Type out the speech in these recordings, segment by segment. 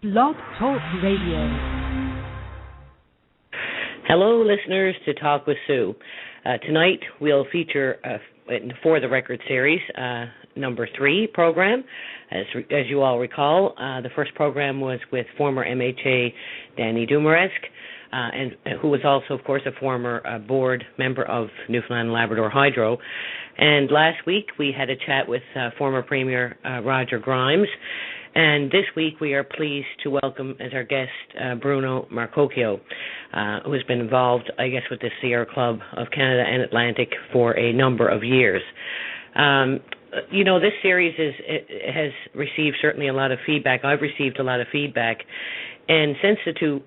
Blog Talk Radio. Hello, listeners to Talk with Sue. Tonight we'll feature For the Record series, number 3 program. As you all recall, the first program was with former MHA Danny Dumaresque, and who was also, of course, a former board member of Newfoundland and Labrador Hydro. And last week we had a chat with former Premier Roger Grimes. And this week we are pleased to welcome as our guest Bruno Marcocchio, who has been involved, I guess, with the Sierra Club of Canada and Atlantic for a number of years. This series has received certainly a lot of feedback. I've received a lot of feedback. And since the two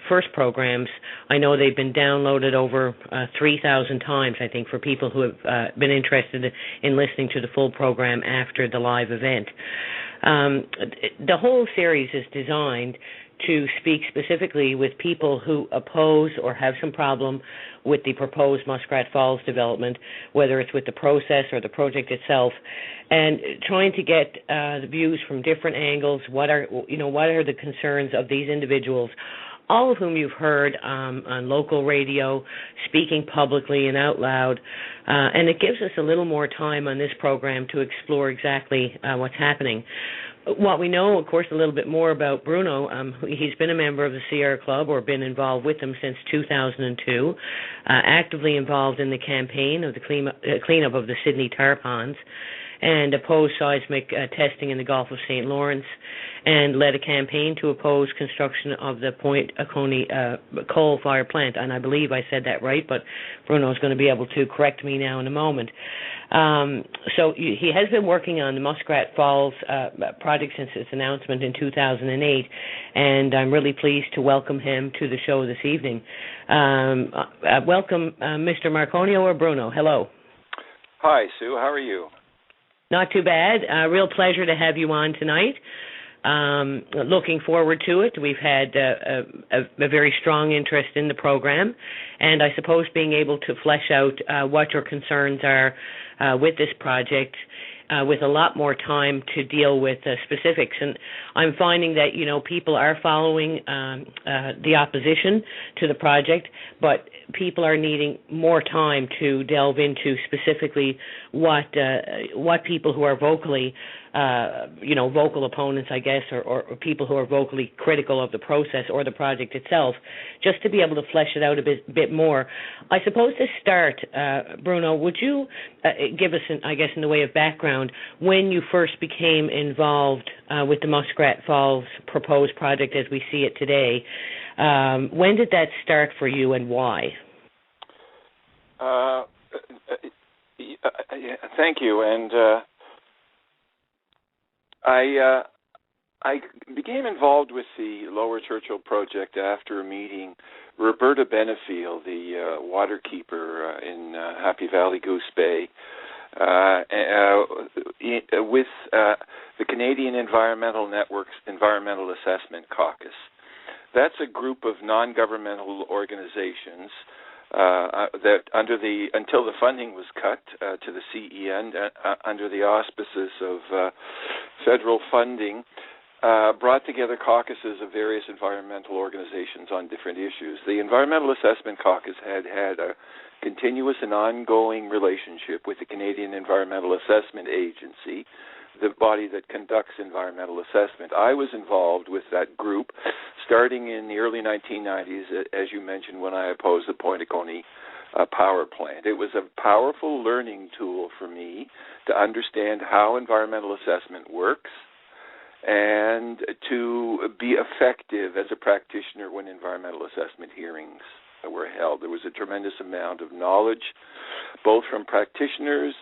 first programs, I know they've been downloaded over 3,000 times, I think, for people who have been interested in listening to the full program after the live event. The whole series is designed to speak specifically with people who oppose or have some problem with the proposed Muskrat Falls development, whether it's with the process or the project itself, and trying to get the views from different angles. What are the concerns of these individuals, all of whom you've heard on local radio, speaking publicly and out loud, and it gives us a little more time on this program to explore exactly what's happening. What we know, of course, a little bit more about Bruno, he's been a member of the Sierra Club or been involved with them since 2002, actively involved in the campaign of the cleanup of the Sydney tar ponds, and opposed seismic testing in the Gulf of St. Lawrence, and led a campaign to oppose construction of the Point Oconee coal-fired plant. And I believe I said that right, but Bruno is going to be able to correct me now in a moment. So he has been working on the Muskrat Falls project since its announcement in 2008, and I'm really pleased to welcome him to the show this evening. Welcome, Mr. Marcocchio or Bruno. Hello. Hi, Sue. How are you? Not too bad. Real pleasure to have you on tonight. Looking forward to it. We've had a very strong interest in the program, and I suppose being able to flesh out what your concerns are with this project with a lot more time to deal with specifics. And I'm finding that, people are following the opposition to the project, but people are needing more time to delve into specifically what people who are vocally vocal opponents, I guess, or people who are vocally critical of the process or the project itself, just to be able to flesh it out a bit more. I suppose to start, Bruno, would you give us, in the way of background, when you first became involved with the Muskrat Falls proposed project as we see it today? When did that start for you and why? Thank you. And I became involved with the Lower Churchill project after meeting Roberta Benefield, the waterkeeper in Happy Valley Goose Bay, with the Canadian Environmental Network's Environmental Assessment Caucus. That's a group of non-governmental organizations that until the funding was cut to the CEN under the auspices of federal funding, brought together caucuses of various environmental organizations on different issues. The Environmental Assessment Caucus had a continuous and ongoing relationship with the Canadian Environmental Assessment Agency, the body that conducts environmental assessment. I was involved with that group starting in the early 1990s, as you mentioned, when I opposed the Point Oconee power plant. It was a powerful learning tool for me to understand how environmental assessment works and to be effective as a practitioner when environmental assessment hearings were held. There was a tremendous amount of knowledge, both from practitioners,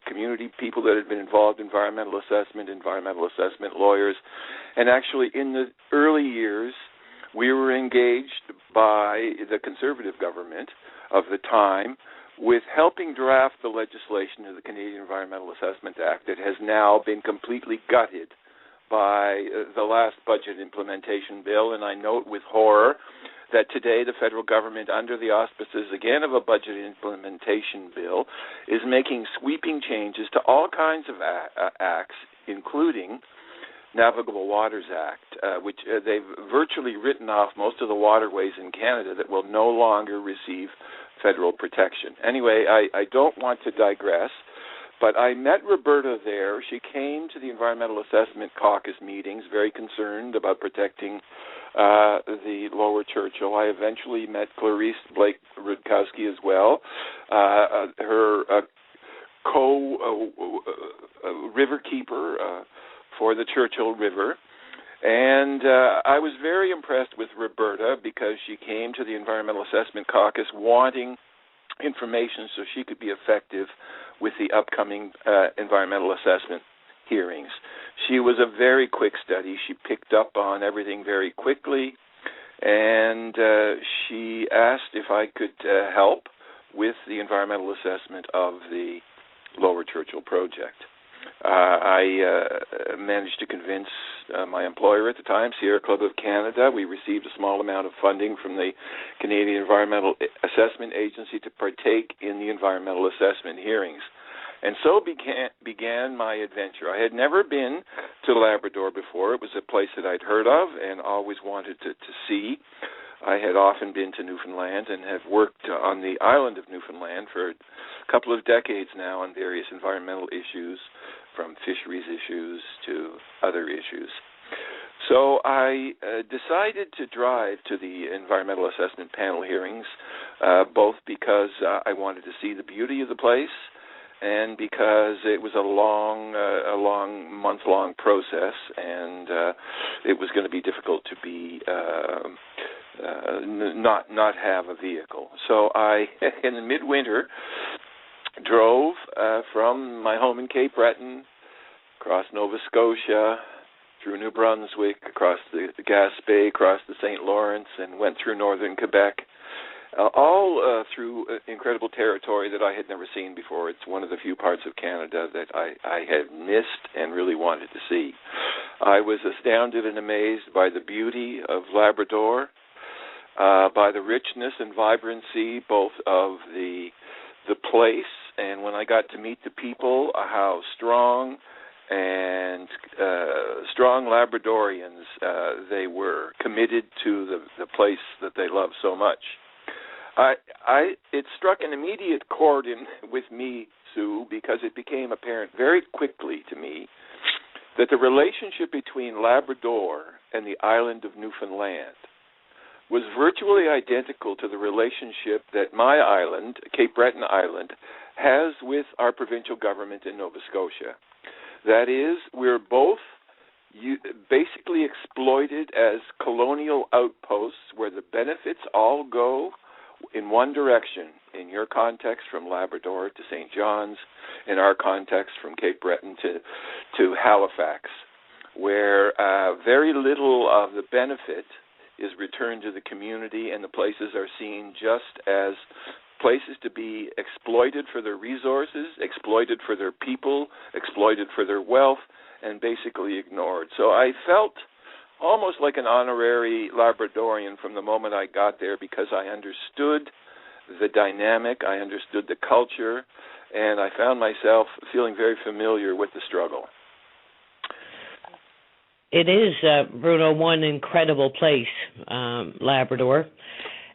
community people that had been involved in environmental assessment lawyers, and actually in the early years, we were engaged by the Conservative government of the time with helping draft the legislation of the Canadian Environmental Assessment Act that has now been completely gutted by the last budget implementation bill. And I note with horror that today the federal government, under the auspices, again, of a budget implementation bill, is making sweeping changes to all kinds of acts, including Navigable Waters Act, which they've virtually written off most of the waterways in Canada that will no longer receive federal protection. Anyway, I don't want to digress, but I met Roberta there. She came to the Environmental Assessment Caucus meetings very concerned about protecting the Lower Churchill. I eventually met Clarice Blake-Rutkowski as well, her river keeper for the Churchill River. And I was very impressed with Roberta because she came to the Environmental Assessment Caucus wanting information so she could be effective with the upcoming environmental assessment hearings. She was a very quick study. She picked up on everything very quickly, and she asked if I could help with the environmental assessment of the Lower Churchill project. I managed to convince my employer at the time, Sierra Club of Canada. We received a small amount of funding from the Canadian Environmental Assessment Agency to partake in the environmental assessment hearings. And so began my adventure. I had never been to Labrador before. It was a place that I'd heard of and always wanted to see. I had often been to Newfoundland and have worked on the island of Newfoundland for a couple of decades now on various environmental issues, from fisheries issues to other issues. So I decided to drive to the environmental assessment panel hearings, both because I wanted to see the beauty of the place and because it was a long month-long process, and it was going to be difficult to be not have a vehicle. So I, in the midwinter, drove from my home in Cape Breton, across Nova Scotia, through New Brunswick, across the Gaspé, across the St. Lawrence, and went through northern Quebec, all through incredible territory that I had never seen before. It's one of the few parts of Canada that I had missed and really wanted to see. I was astounded and amazed by the beauty of Labrador, by the richness and vibrancy both of the place, and when I got to meet the people, how strong Labradorians they were, committed to the place that they love so much. It struck an immediate chord with me, Sue, because it became apparent very quickly to me that the relationship between Labrador and the island of Newfoundland was virtually identical to the relationship that my island, Cape Breton Island, has with our provincial government in Nova Scotia. That is, we're both basically exploited as colonial outposts where the benefits all go in one direction, in your context from Labrador to St. John's, in our context from Cape Breton to Halifax, where very little of the benefit is returned to the community, and the places are seen just as places to be exploited for their resources, exploited for their people, exploited for their wealth, and basically ignored. So I felt almost like an honorary Labradorian from the moment I got there, because I understood the dynamic, I understood the culture, and I found myself feeling very familiar with the struggle. It is, Bruno, one incredible place, Labrador,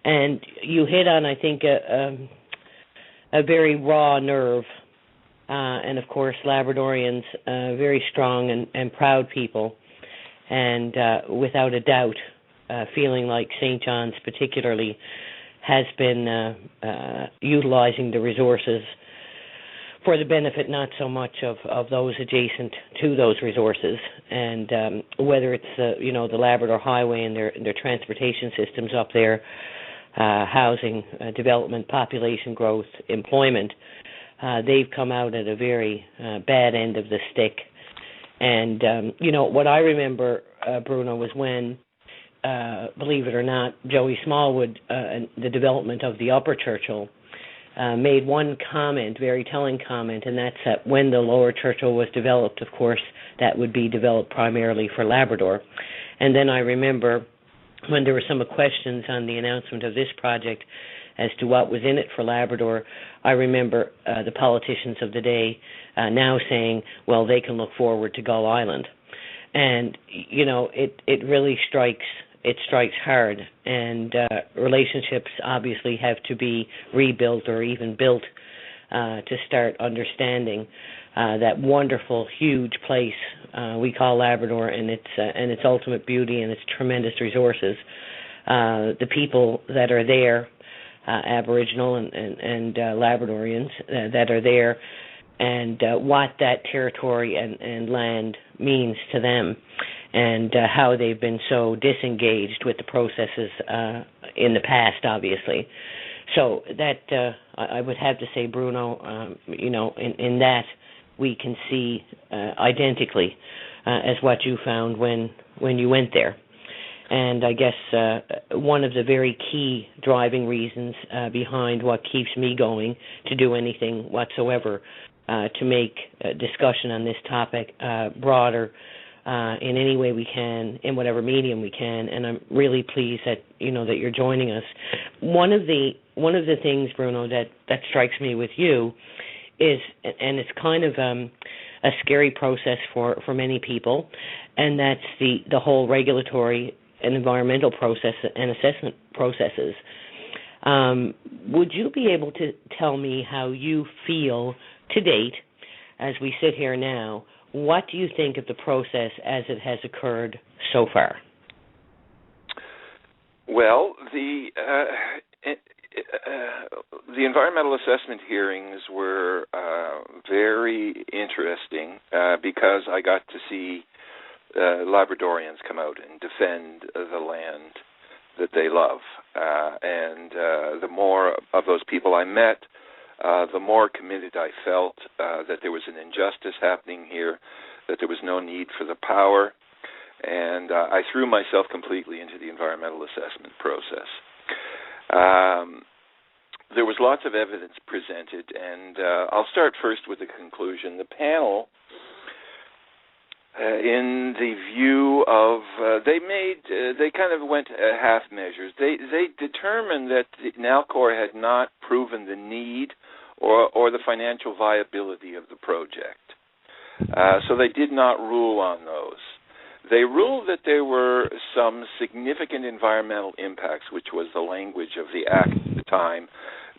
and you hit on, I think, a very raw nerve, and of course Labradorians, very strong and proud people, and without a doubt, feeling like St. John's particularly has been utilizing the resources for the benefit not so much of those adjacent to those resources, and whether it's the Labrador Highway and their transportation systems up there, housing, development, population growth, employment, they've come out at a very bad end of the stick. And what I remember, Bruno, was when, believe it or not, Joey Smallwood, the development of the Upper Churchill, made one comment, very telling comment, and that's that when the Lower Churchill was developed, of course, that would be developed primarily for Labrador. And then I remember when there were some questions on the announcement of this project as to what was in it for Labrador, I remember the politicians of the day now saying, well, they can look forward to Gull Island. And it really strikes hard, and relationships obviously have to be rebuilt or even built to start understanding that wonderful, huge place we call Labrador, and its ultimate beauty and its tremendous resources. The people that are there, Aboriginal and Labradorians that are there, and what that territory and land means to them, and how they've been so disengaged with the processes in the past, obviously. So that I would have to say, Bruno, in that we can see identically as what you found when you went there. And I guess one of the very key driving reasons behind what keeps me going to do anything whatsoever to make discussion on this topic broader in any way we can, in whatever medium we can, and I'm really pleased that that you're joining us. One of the things, Bruno, that strikes me with you is, and it's kind of a scary process for many people, and that's the whole regulatory and environmental process and assessment processes. Would you be able to tell me how you feel to date, as we sit here now? What do you think of the process as it has occurred so far? Well, the environmental assessment hearings were very interesting because I got to see Labradorians come out and defend the land that they love. And the more of those people I met, the more committed I felt that there was an injustice happening here, that there was no need for the power, and I threw myself completely into the environmental assessment process. There was lots of evidence presented, and I'll start first with the conclusion. The panel, in the view of, they kind of went half measures. They determined that Nalcor had not proven the need or the financial viability of the project. So they did not rule on those. They ruled that there were some significant environmental impacts, which was the language of the Act at the time,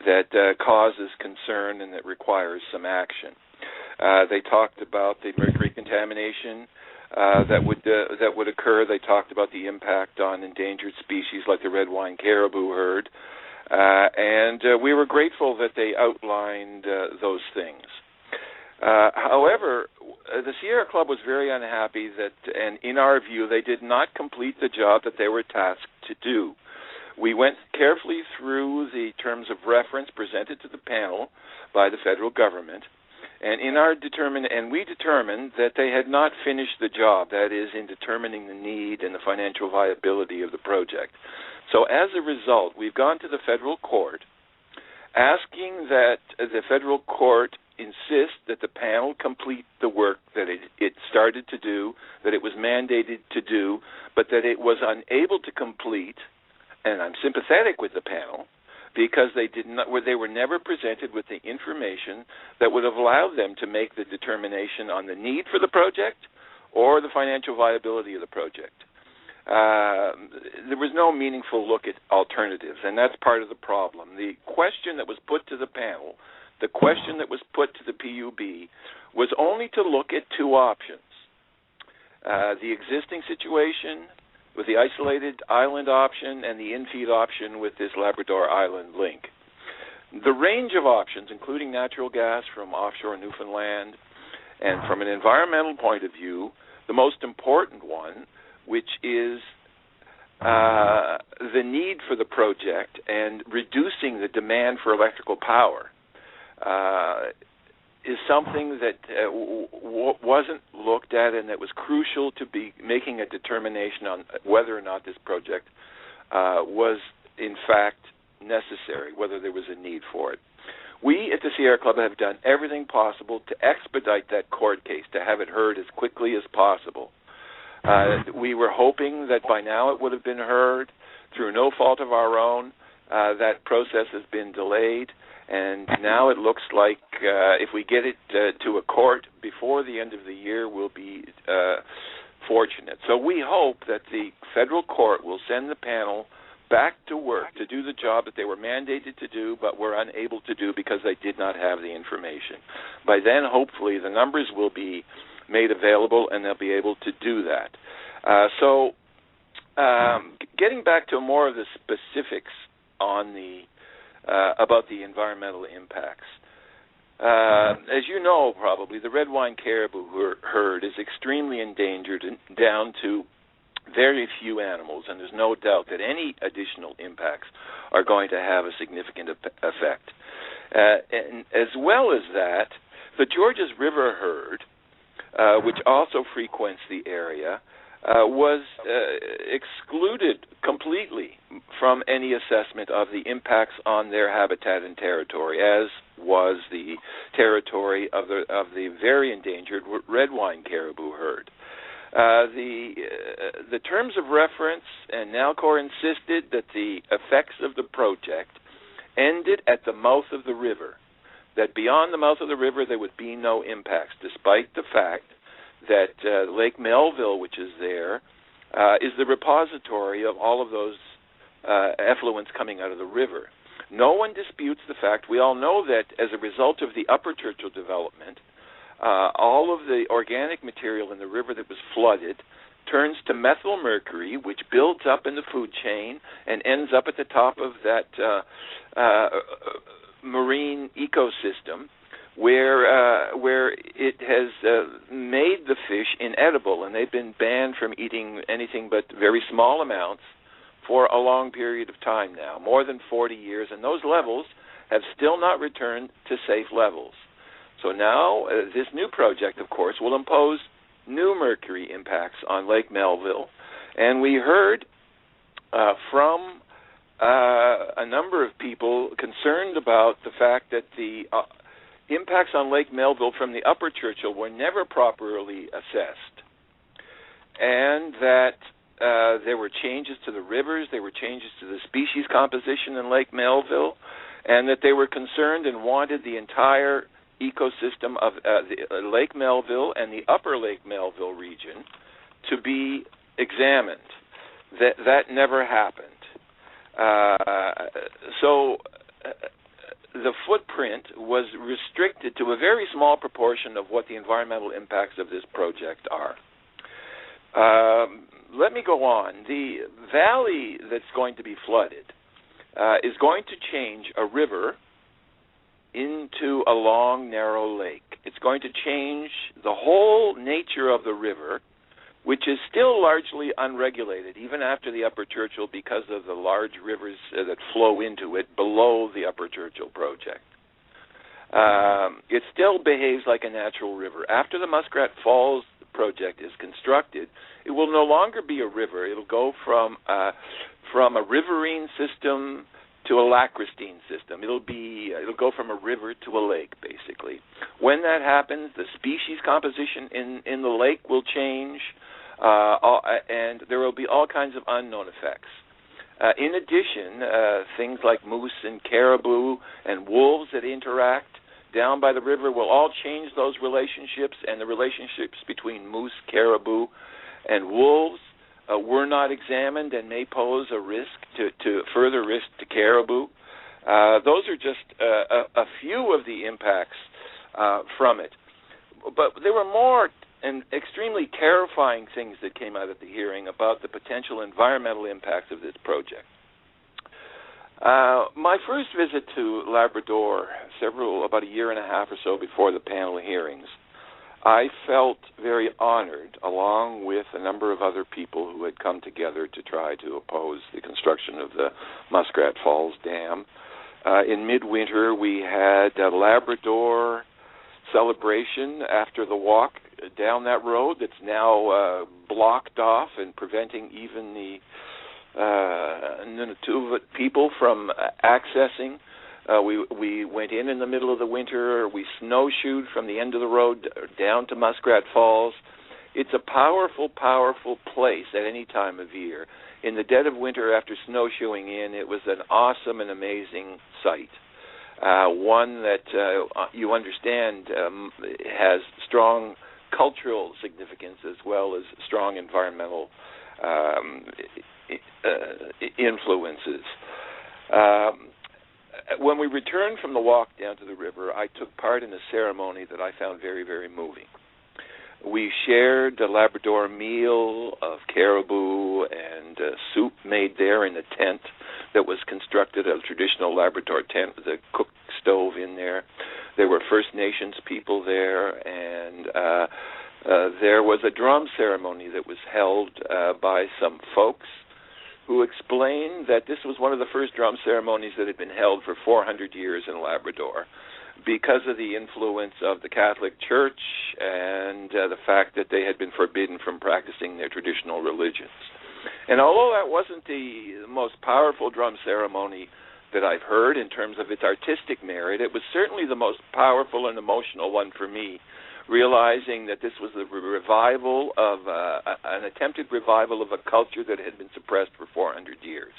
that causes concern and that requires some action. They talked about the mercury contamination that would occur. They talked about the impact on endangered species like the red wine caribou herd. And we were grateful that they outlined those things. However, the Sierra Club was very unhappy that, and in our view, they did not complete the job that they were tasked to do. We went carefully through the terms of reference presented to the panel by the federal government, and we determined that they had not finished the job, that is, in determining the need and the financial viability of the project. So as a result, we've gone to the federal court asking that the federal court insist that the panel complete the work that it started to do, that it was mandated to do, but that it was unable to complete, and I'm sympathetic with the panel, because they were never presented with the information that would have allowed them to make the determination on the need for the project or the financial viability of the project. There was no meaningful look at alternatives, and that's part of the problem. The question that was put to the panel, the question that was put to the PUB, was only to look at two options. The existing situation with the isolated island option and the in-feed option with this Labrador Island link. The range of options, including natural gas from offshore Newfoundland, and from an environmental point of view, the most important one, which is the need for the project and reducing the demand for electrical power, is something that wasn't looked at and that was crucial to be making a determination on whether or not this project was in fact necessary, whether there was a need for it. We at the Sierra Club have done everything possible to expedite that court case, to have it heard as quickly as possible. We were hoping that by now it would have been heard. Through no fault of our own, that process has been delayed. And now it looks like if we get it to a court before the end of the year, we'll be fortunate. So we hope that the federal court will send the panel back to work to do the job that they were mandated to do but were unable to do because they did not have the information. By then, hopefully, the numbers will be made available and they'll be able to do that. Getting back to more of the specifics on about the environmental impacts. As you know, probably, the red wine caribou herd is extremely endangered and down to very few animals, and there's no doubt that any additional impacts are going to have a significant effect. And as well as that, the Georges River herd, which also frequents the area, was excluded completely from any assessment of the impacts on their habitat and territory, as was the territory of the very endangered red wine caribou herd. The terms of reference, and Nalcor insisted that the effects of the project ended at the mouth of the river, that beyond the mouth of the river there would be no impacts, despite the fact that Lake Melville, which is there, is the repository of all of those effluents coming out of the river. No one disputes the fact. We all know that as a result of the Upper Churchill development, all of the organic material in the river that was flooded turns to methyl mercury, which builds up in the food chain and ends up at the top of that marine ecosystem, where it has made the fish inedible, and they've been banned from eating anything but very small amounts for a long period of time now, more than 40 years, and those levels have still not returned to safe levels. So now this new project, of course, will impose new mercury impacts on Lake Melville, and we heard from a number of people concerned about the fact that the impacts on Lake Melville from the Upper Churchill were never properly assessed, and that there were changes to the rivers, there were changes to the species composition in Lake Melville, and that they were concerned and wanted the entire ecosystem of the Lake Melville and the Upper Lake Melville region to be examined. That never happened. So the footprint was restricted to a very small proportion of what the environmental impacts of this project are. Let me go on. The valley that's going to be flooded is going to change a river into a long, narrow lake. It's going to change the whole nature of the river, which is still largely unregulated, even after the Upper Churchill, because of the large rivers that flow into it below the Upper Churchill project. It still behaves like a natural river. After the Muskrat Falls project is constructed, it will no longer be a river. It'll go from a riverine system to a lacustrine system. It'll go from a river to a lake, basically. When that happens, the species composition in the lake will change, and there will be all kinds of unknown effects. In addition, things like moose and caribou and wolves that interact down by the river will all change those relationships, and the relationships between moose, caribou, and wolves were not examined and may pose a risk to further risk to caribou. Those are just a few of the impacts from it. But there were more and extremely terrifying things that came out of the hearing about the potential environmental impacts of this project. My first visit to Labrador, about a year and a half or so before the panel hearings, I felt very honored, along with a number of other people who had come together to try to oppose the construction of the Muskrat Falls Dam. In midwinter, we had a Labrador celebration after the walk down that road that's now blocked off and preventing even the Nunavut people from accessing. We went in the middle of the winter. We snowshoed from the end of the road down to Muskrat Falls. It's a powerful, powerful place at any time of year. In the dead of winter, after snowshoeing in, it was an awesome and amazing sight. One that you understand has strong cultural significance as well as strong environmental influences. When we returned from the walk down to the river, I took part in a ceremony that I found very, very moving. We shared a Labrador meal of caribou and soup made there in a tent that was constructed, a traditional Labrador tent with a cook stove in there. There were First Nations people there, and there was a drum ceremony that was held by some folks who explained that this was one of the first drum ceremonies that had been held for 400 years in Labrador because of the influence of the Catholic Church and the fact that they had been forbidden from practicing their traditional religions. And although that wasn't the most powerful drum ceremony that I've heard in terms of its artistic merit, it was certainly the most powerful and emotional one for me, realizing that this was the revival of an attempted revival of a culture that had been suppressed for 400 years.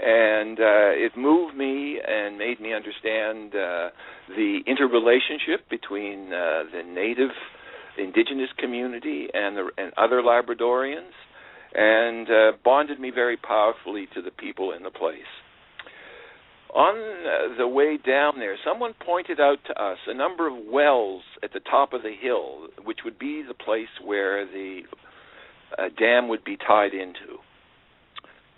And it moved me and made me understand the interrelationship between the native indigenous community and other Labradorians, and bonded me very powerfully to the people in the place. On the way down there, someone pointed out to us a number of wells at the top of the hill, which would be the place where the dam would be tied into.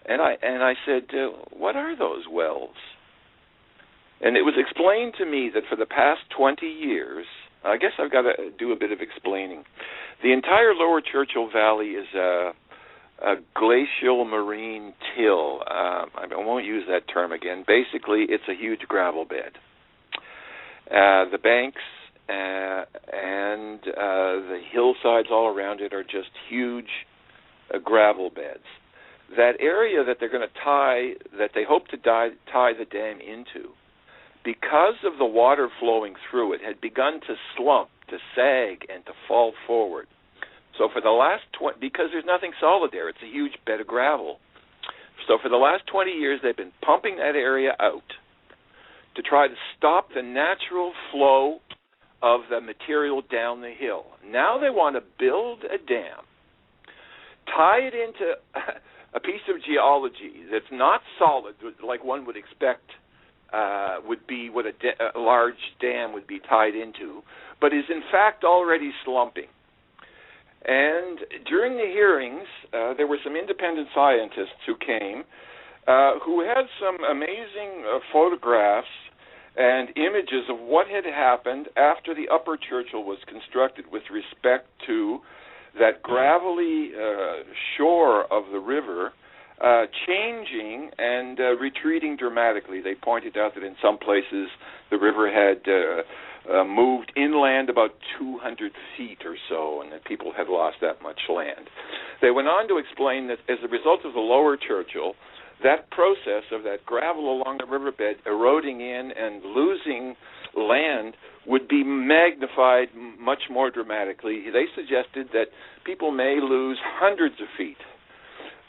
And I said, what are those wells? And it was explained to me that for the past 20 years, I guess I've got to do a bit of explaining. The entire Lower Churchill Valley is a glacial marine till. I won't use that term again. Basically, it's a huge gravel bed. The banks and the hillsides all around it are just huge gravel beds. That area that they're going to that they hope to tie the dam into, because of the water flowing through it, had begun to slump, to sag, and to fall forward. So for the last because there's nothing solid there, it's a huge bed of gravel. So for the last 20 years, they've been pumping that area out to try to stop the natural flow of the material down the hill. Now they want to build a dam, tie it into a piece of geology that's not solid, like one would expect would be what a large dam would be tied into, but is in fact already slumping. And during the hearings, there were some independent scientists who came who had some amazing photographs and images of what had happened after the Upper Churchill was constructed with respect to that gravelly shore of the river changing and retreating dramatically. They pointed out that in some places the river had moved inland about 200 feet or so, and that people had lost that much land. They went on to explain that as a result of the Lower Churchill, that process of that gravel along the riverbed eroding in and losing land would be magnified much more dramatically. They suggested that people may lose hundreds of feet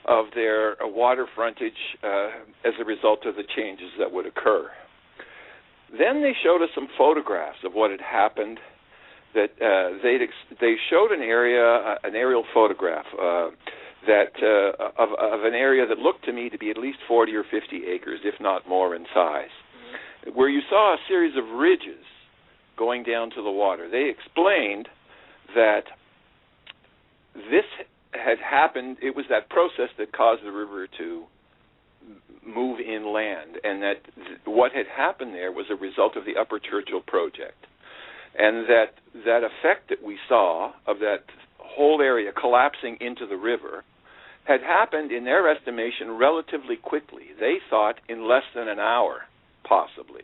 of their water frontage as a result of the changes that would occur. Then they showed us some photographs of what had happened. That they showed an aerial photograph of an area that looked to me to be at least 40 or 50 acres, if not more in size, where you saw a series of ridges going down to the water. They explained that this had happened, it was that process that caused the river to move inland, and that what had happened there was a result of the Upper Churchill project. And that effect that we saw of that whole area collapsing into the river had happened, in their estimation, relatively quickly. They thought in less than an hour, possibly.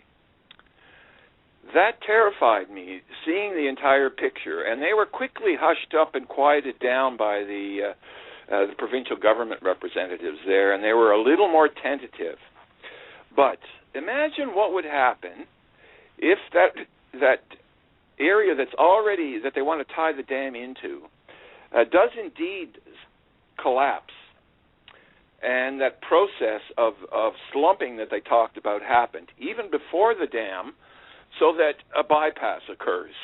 That terrified me, seeing the entire picture, and they were quickly hushed up and quieted down by the provincial government representatives there, and they were a little more tentative. But imagine what would happen if that area that they want to tie the dam into does indeed collapse, and that process of slumping that they talked about happened even before the dam, so that a bypass occurs,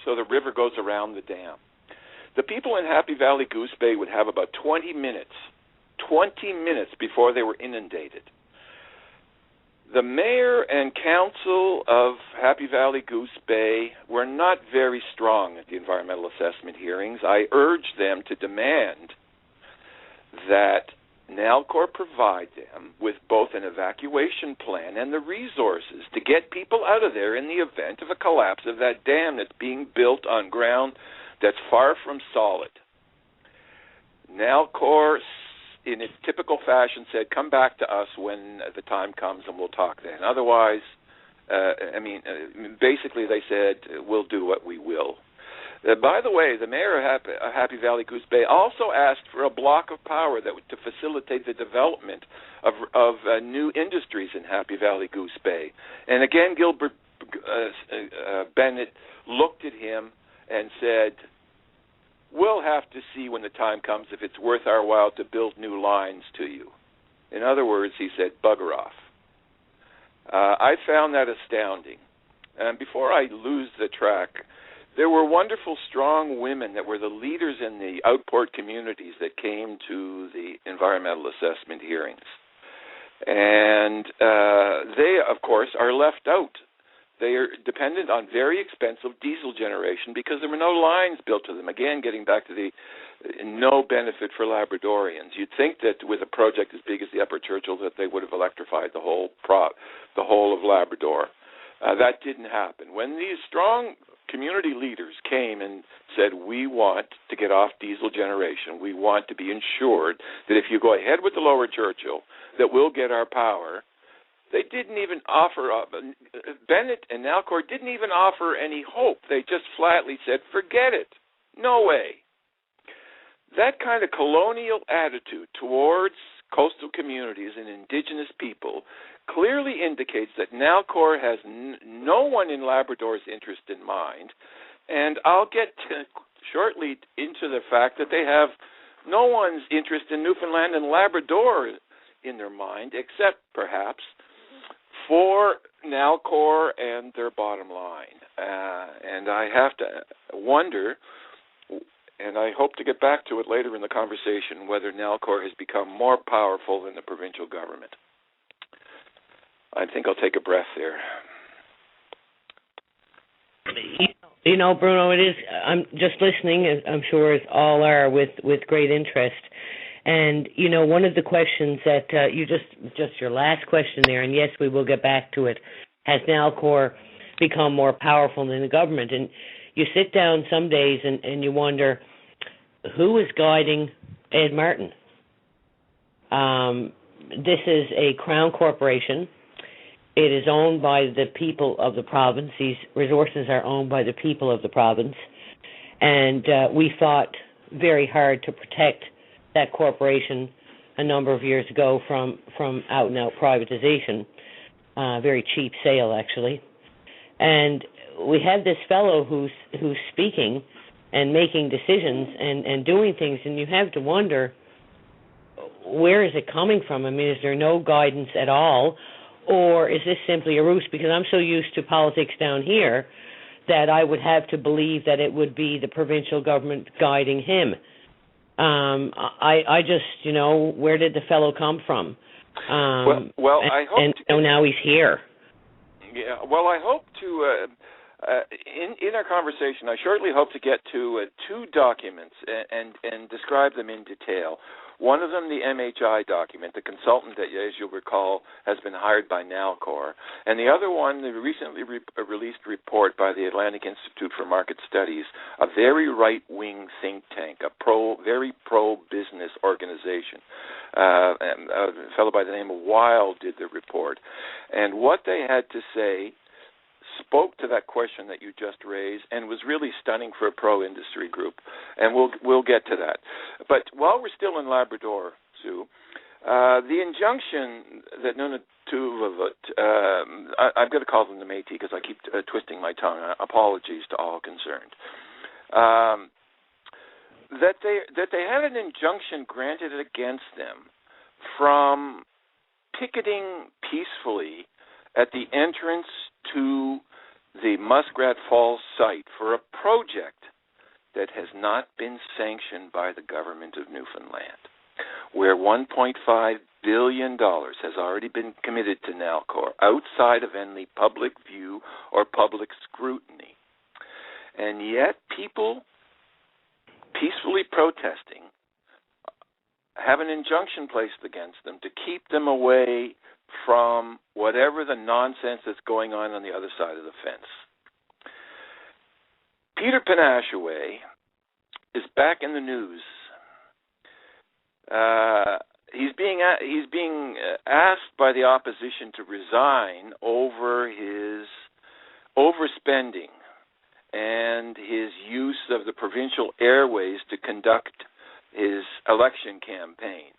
so the river goes around the dam. The people in Happy Valley Goose Bay would have about 20 minutes before they were inundated. The mayor and council of Happy Valley Goose Bay were not very strong at the environmental assessment hearings. I urged them to demand that Nalcor provide them with both an evacuation plan and the resources to get people out of there in the event of a collapse of that dam that's being built on ground that's far from solid. Nalcor, in its typical fashion, said, come back to us when the time comes and we'll talk then. Otherwise, basically they said, we'll do what we will. By the way, the mayor of Happy Valley Goose Bay also asked for a block of power to facilitate the development of new industries in Happy Valley Goose Bay. And again, Gilbert Bennett looked at him and said, we'll have to see when the time comes if it's worth our while to build new lines to you. In other words, he said, bugger off. I found that astounding. And before I lose the track, there were wonderful, strong women that were the leaders in the outport communities that came to the environmental assessment hearings. And they, of course, are left out. They are dependent on very expensive diesel generation because there were no lines built to them. Again, getting back to the no benefit for Labradorians. You'd think that with a project as big as the Upper Churchill that they would have electrified the whole of Labrador. That didn't happen. When these strong community leaders came and said, we want to get off diesel generation. We want to be ensured that if you go ahead with the Lower Churchill, that we'll get our power. They didn't even offer, Bennett and Nalcor didn't even offer any hope. They just flatly said, forget it. No way. That kind of colonial attitude towards coastal communities and indigenous people clearly indicates that Nalcor has no one in Labrador's interest in mind, and I'll get shortly into the fact that they have no one's interest in Newfoundland and Labrador in their mind, except perhaps for Nalcor and their bottom line. And I have to wonder, and I hope to get back to it later in the conversation, whether Nalcor has become more powerful than the provincial government. I think I'll take a breath there. You know, Bruno, it is. I'm just listening, as I'm sure as all are, with great interest. And you know, one of the questions that you just your last question there, and yes, we will get back to it. Has Nalcor become more powerful than the government? And you sit down some days and you wonder, who is guiding Ed Martin? This is a Crown corporation. It is owned by the people of the province. These resources are owned by the people of the province. And we fought very hard to protect that corporation a number of years ago from out-and-out privatization. Very cheap sale, actually. And we have this fellow who's speaking and making decisions and doing things, and you have to wonder, where is it coming from? I mean, is there no guidance at all? Or is this simply a ruse? Because I'm so used to politics down here that I would have to believe that it would be the provincial government guiding him. I just, you know, where did the fellow come from? Well, I hope. And now he's here. Yeah. Well, I hope to. In our conversation, I shortly hope to get to two documents and describe them in detail. One of them, the MHI document, the consultant that, as you'll recall, has been hired by Nalcor, and the other one, the recently released report by the Atlantic Institute for Market Studies, a very right-wing think tank, very pro-business organization. A fellow by the name of Weil did the report, and what they had to say spoke to that question that you just raised and was really stunning for a pro-industry group, and we'll get to that. But while we're still in Labrador, Sue, the injunction that Nunatulavut, I've got to call them the Métis because I keep twisting my tongue. Apologies to all concerned. That they had an injunction granted against them from picketing peacefully at the entrance to the Muskrat Falls site for a project that has not been sanctioned by the government of Newfoundland, where $1.5 billion has already been committed to Nalcor outside of any public view or public scrutiny. And yet people peacefully protesting have an injunction placed against them to keep them away from whatever the nonsense that's going on the other side of the fence. Peter Panashaway is back in the news. He's being asked by the opposition to resign over his overspending and his use of the provincial airways to conduct his election campaign.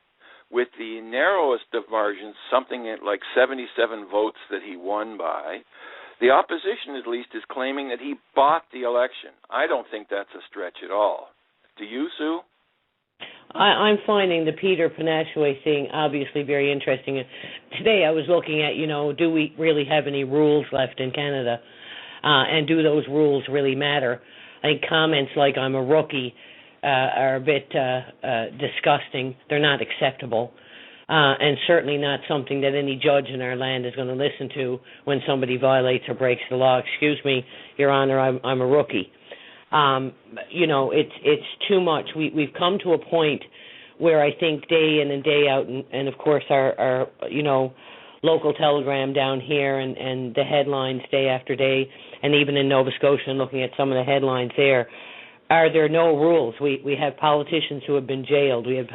With the narrowest of margins, something like 77 votes that he won by, the opposition at least is claiming that he bought the election. I don't think that's a stretch at all. Do you, Sue? I'm finding the Peter Panashaway thing obviously very interesting. Today I was looking at, do we really have any rules left in Canada? And do those rules really matter? I think comments like I'm a rookie are a bit disgusting. They're not acceptable. And certainly not something that any judge in our land is going to listen to when somebody violates or breaks the law. Excuse me, Your Honor, I'm a rookie. It's too much. We've come to a point where I think day in and day out, and of course our local telegram down here and the headlines day after day, and even in Nova Scotia and looking at some of the headlines there, are there no rules? We have politicians who have been jailed. We have,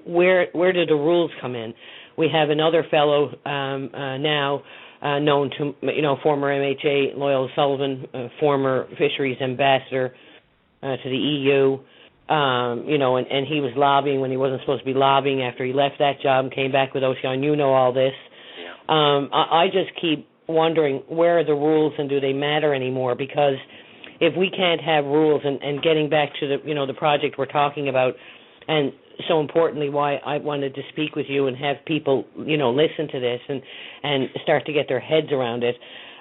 where do the rules come in? We have another fellow now known to, former MHA, Loyal Sullivan, former fisheries ambassador to the EU, and he was lobbying when he wasn't supposed to be lobbying after he left that job and came back with Ocean. You know all this. Yeah. I just keep wondering, where are the rules and do they matter anymore? Because if we can't have rules, and getting back to the project we're talking about, and so importantly why I wanted to speak with you and have people listen to this and start to get their heads around it,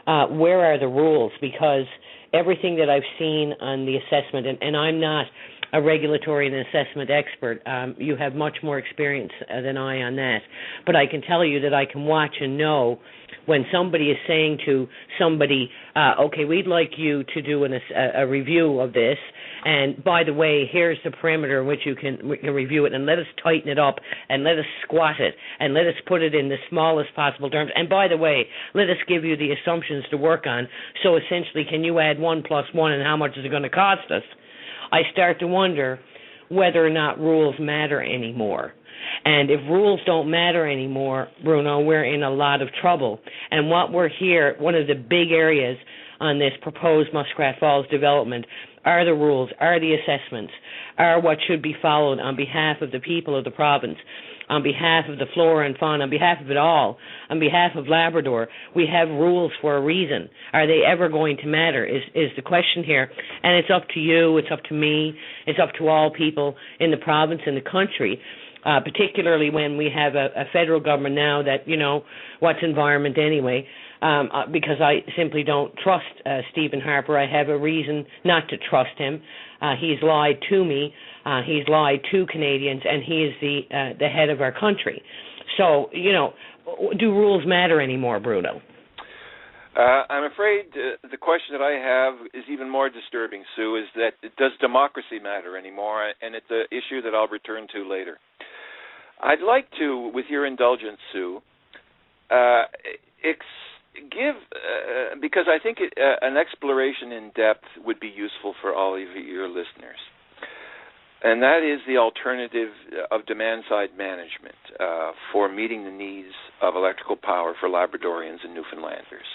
where are the rules? Because everything that I've seen on the assessment, and I'm not a regulatory and assessment expert, you have much more experience than I on that, but I can tell you that I can watch and know when somebody is saying to somebody, okay, we'd like you to do a review of this, and by the way, here's the perimeter in which we can review it, and let us tighten it up, and let us squat it, and let us put it in the smallest possible terms, and by the way, let us give you the assumptions to work on, so essentially, can you add 1 + 1, and how much is it going to cost us? I start to wonder whether or not rules matter anymore. And if rules don't matter anymore, Bruno, we're in a lot of trouble. And what we're here, one of the big areas on this proposed Muskrat Falls development are the rules, are the assessments, are what should be followed on behalf of the people of the province, on behalf of the flora and fauna, on behalf of it all, on behalf of Labrador. We have rules for a reason. Are they ever going to matter is the question here. And it's up to you, it's up to me, it's up to all people in the province and the country, particularly when we have a federal government now that, what's environment anyway, because I simply don't trust Stephen Harper. I have a reason not to trust him. He's lied to me. He's lied to Canadians, and he is the head of our country. So, do rules matter anymore, Bruno? I'm afraid the question that I have is even more disturbing, Sue, is that does democracy matter anymore? And it's an issue that I'll return to later. I'd like to, with your indulgence, Sue, because I think an exploration in depth would be useful for all of your listeners. And that is the alternative of demand-side management for meeting the needs of electrical power for Labradorians and Newfoundlanders.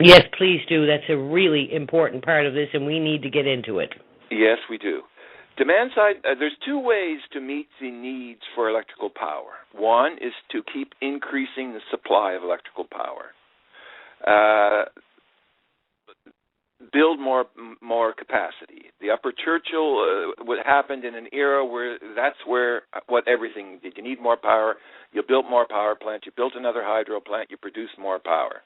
Yes, please do. That's a really important part of this, and we need to get into it. Yes, we do. Demand-side, there's two ways to meet the needs for electrical power. One is to keep increasing the supply of electrical power. Build more capacity. The Upper Churchill, what happened in an era where that's what everything did. You need more power, you built more power plants, you built another hydro plant, you produced more power.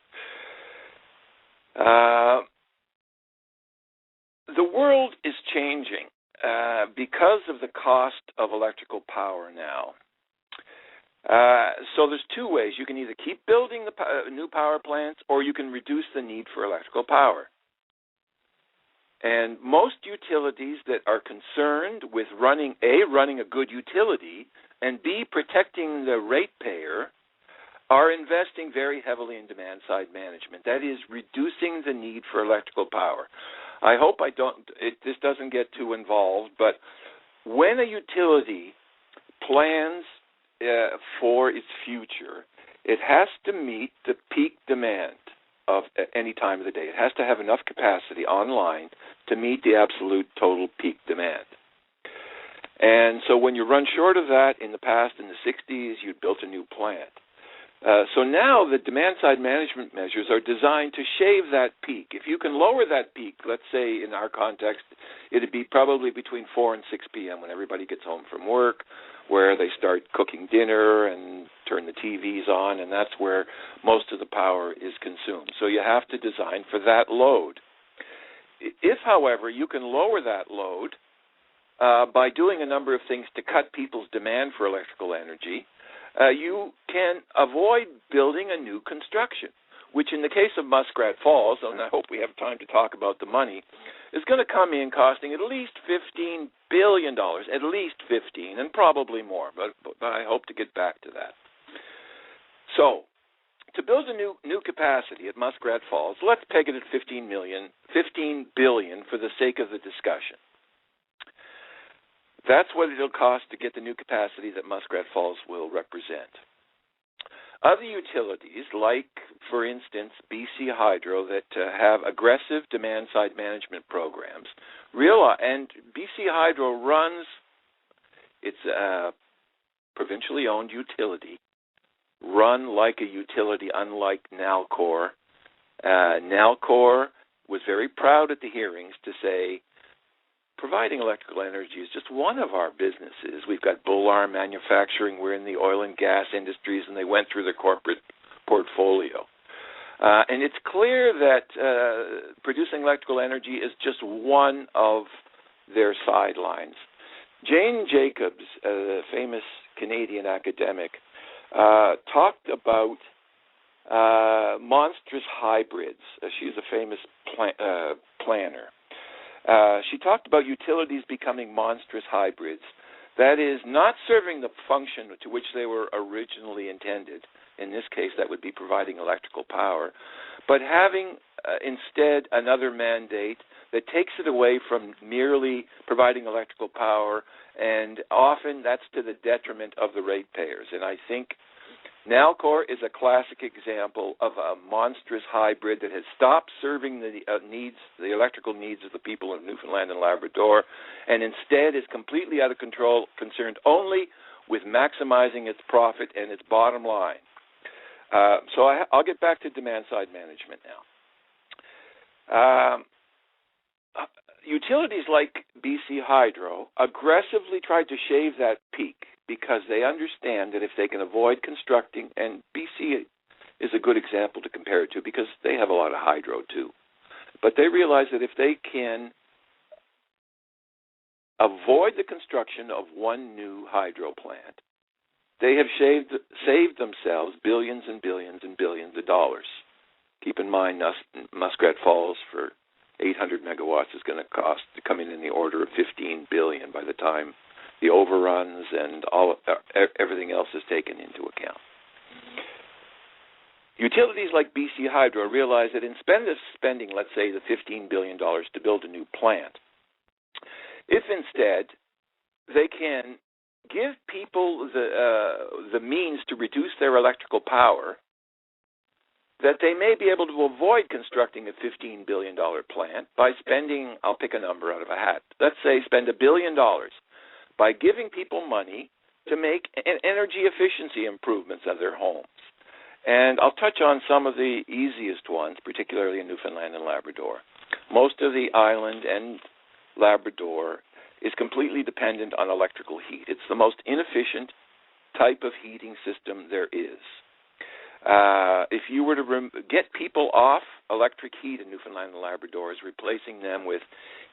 The world is changing because of the cost of electrical power now. So there's two ways. You can either keep building the new power plants, or you can reduce the need for electrical power. And most utilities that are concerned with running a good utility, and B, protecting the ratepayer, are investing very heavily in demand-side management. That is, reducing the need for electrical power. I hope this doesn't get too involved, but when a utility plans for its future, it has to meet the peak demand of any time of the day. It has to have enough capacity online to meet the absolute total peak demand. And so when you run short of that, in the past, in the 60s, you'd built a new plant. So now the demand-side management measures are designed to shave that peak. If you can lower that peak, let's say in our context, it'd be probably between 4 and 6 p.m. when everybody gets home from work, where they start cooking dinner and turn the TVs on, and that's where most of the power is consumed. So you have to design for that load. If, however, you can lower that load by doing a number of things to cut people's demand for electrical energy, you can avoid building a new construction, which in the case of Muskrat Falls, and I hope we have time to talk about the money, is going to come in costing at least $15 billion, at least 15, and probably more, but I hope to get back to that. So, to build a new capacity at Muskrat Falls, let's peg it at $15 billion for the sake of the discussion. That's what it'll cost to get the new capacity that Muskrat Falls will represent. Other utilities, like, for instance, BC Hydro, that have aggressive demand-side management programs, and BC Hydro runs, it's a provincially owned utility, run like a utility, unlike Nalcor. Nalcor was very proud at the hearings to say, providing electrical energy is just one of our businesses. We've got bull arm manufacturing. We're in the oil and gas industries, and they went through their corporate portfolio. And it's clear that producing electrical energy is just one of their sidelines. Jane Jacobs, a famous Canadian academic, talked about monstrous hybrids. She's a famous planner. She talked about utilities becoming monstrous hybrids. That is, not serving the function to which they were originally intended. In this case, that would be providing electrical power, but having instead another mandate that takes it away from merely providing electrical power, and often that's to the detriment of the ratepayers. And I think Nalcor is a classic example of a monstrous hybrid that has stopped serving the electrical needs of the people of Newfoundland and Labrador, and instead is completely out of control, concerned only with maximizing its profit and its bottom line. So I'll get back to demand-side management now. Utilities like BC Hydro aggressively tried to shave that peak because they understand that if they can avoid constructing, and BC is a good example to compare it to because they have a lot of hydro too, but they realize that if they can avoid the construction of one new hydro plant, they have saved themselves billions and billions and billions of dollars. Keep in mind, Muskrat Falls for 800 megawatts is going to cost to come in the order of $15 billion by the time the overruns and everything else is taken into account. Utilities like BC Hydro realize that instead of spending, let's say, the $15 billion to build a new plant, if instead they can give people the means to reduce their electrical power, that they may be able to avoid constructing a $15 billion plant by spending, I'll pick a number out of a hat, let's say spend $1 billion by giving people money to make energy efficiency improvements of their homes. And I'll touch on some of the easiest ones, particularly in Newfoundland and Labrador. Most of the island and Labrador is completely dependent on electrical heat. It's the most inefficient type of heating system there is. If you were to get people off electric heat in Newfoundland and Labrador is replacing them with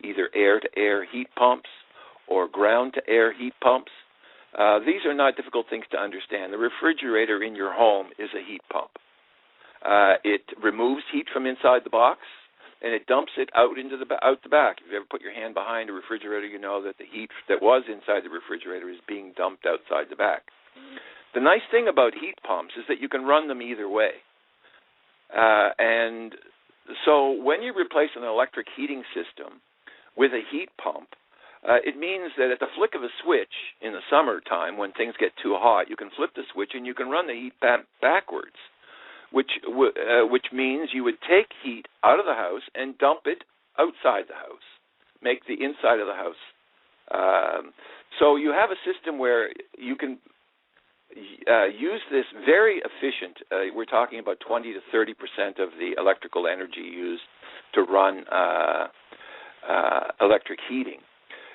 either air-to-air heat pumps or ground-to-air heat pumps. These are not difficult things to understand. The refrigerator in your home is a heat pump. It removes heat from inside the box, and it dumps it out the back. If you ever put your hand behind a refrigerator, you know that the heat that was inside the refrigerator is being dumped outside the back. The nice thing about heat pumps is that you can run them either way. And so when you replace an electric heating system with a heat pump, it means that at the flick of a switch in the summertime when things get too hot, you can flip the switch and you can run the heat backwards, which means you would take heat out of the house and dump it outside the house, make the inside of the house. So you have a system where you can use this very efficient. We're talking about 20 to 30% of the electrical energy used to run electric heating.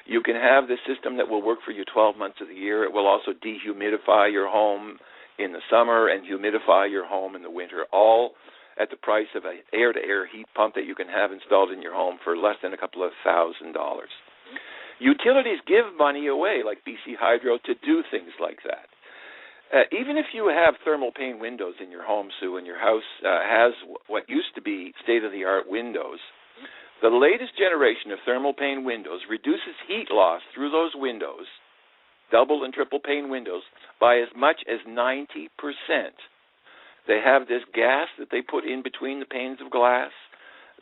You can have this system that will work for you 12 months of the year. It will also dehumidify your home in the summer and humidify your home in the winter, all at the price of an air-to-air heat pump that you can have installed in your home for less than a couple of $1,000. Utilities give money away, like BC Hydro, to do things like that. Even if you have thermal pane windows in your home, Sue, and your house has what used to be state-of-the-art windows, the latest generation of thermal pane windows reduces heat loss through those windows, double and triple pane windows, by as much as 90%. They have this gas that they put in between the panes of glass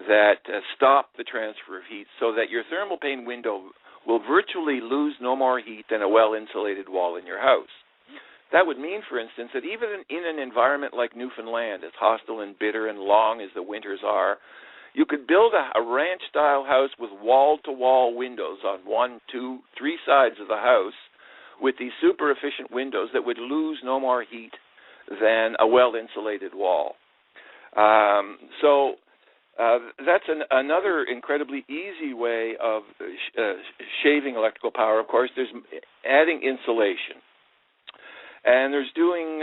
that stop the transfer of heat so that your thermal pane window will virtually lose no more heat than a well-insulated wall in your house. That would mean, for instance, that even in an environment like Newfoundland, as hostile and bitter and long as the winters are, you could build a ranch-style house with wall-to-wall windows on 1, 2, 3 sides of the house with these super efficient windows that would lose no more heat than a well-insulated wall. So that's another incredibly easy way of shaving electrical power. Of course, there's adding insulation. And there's doing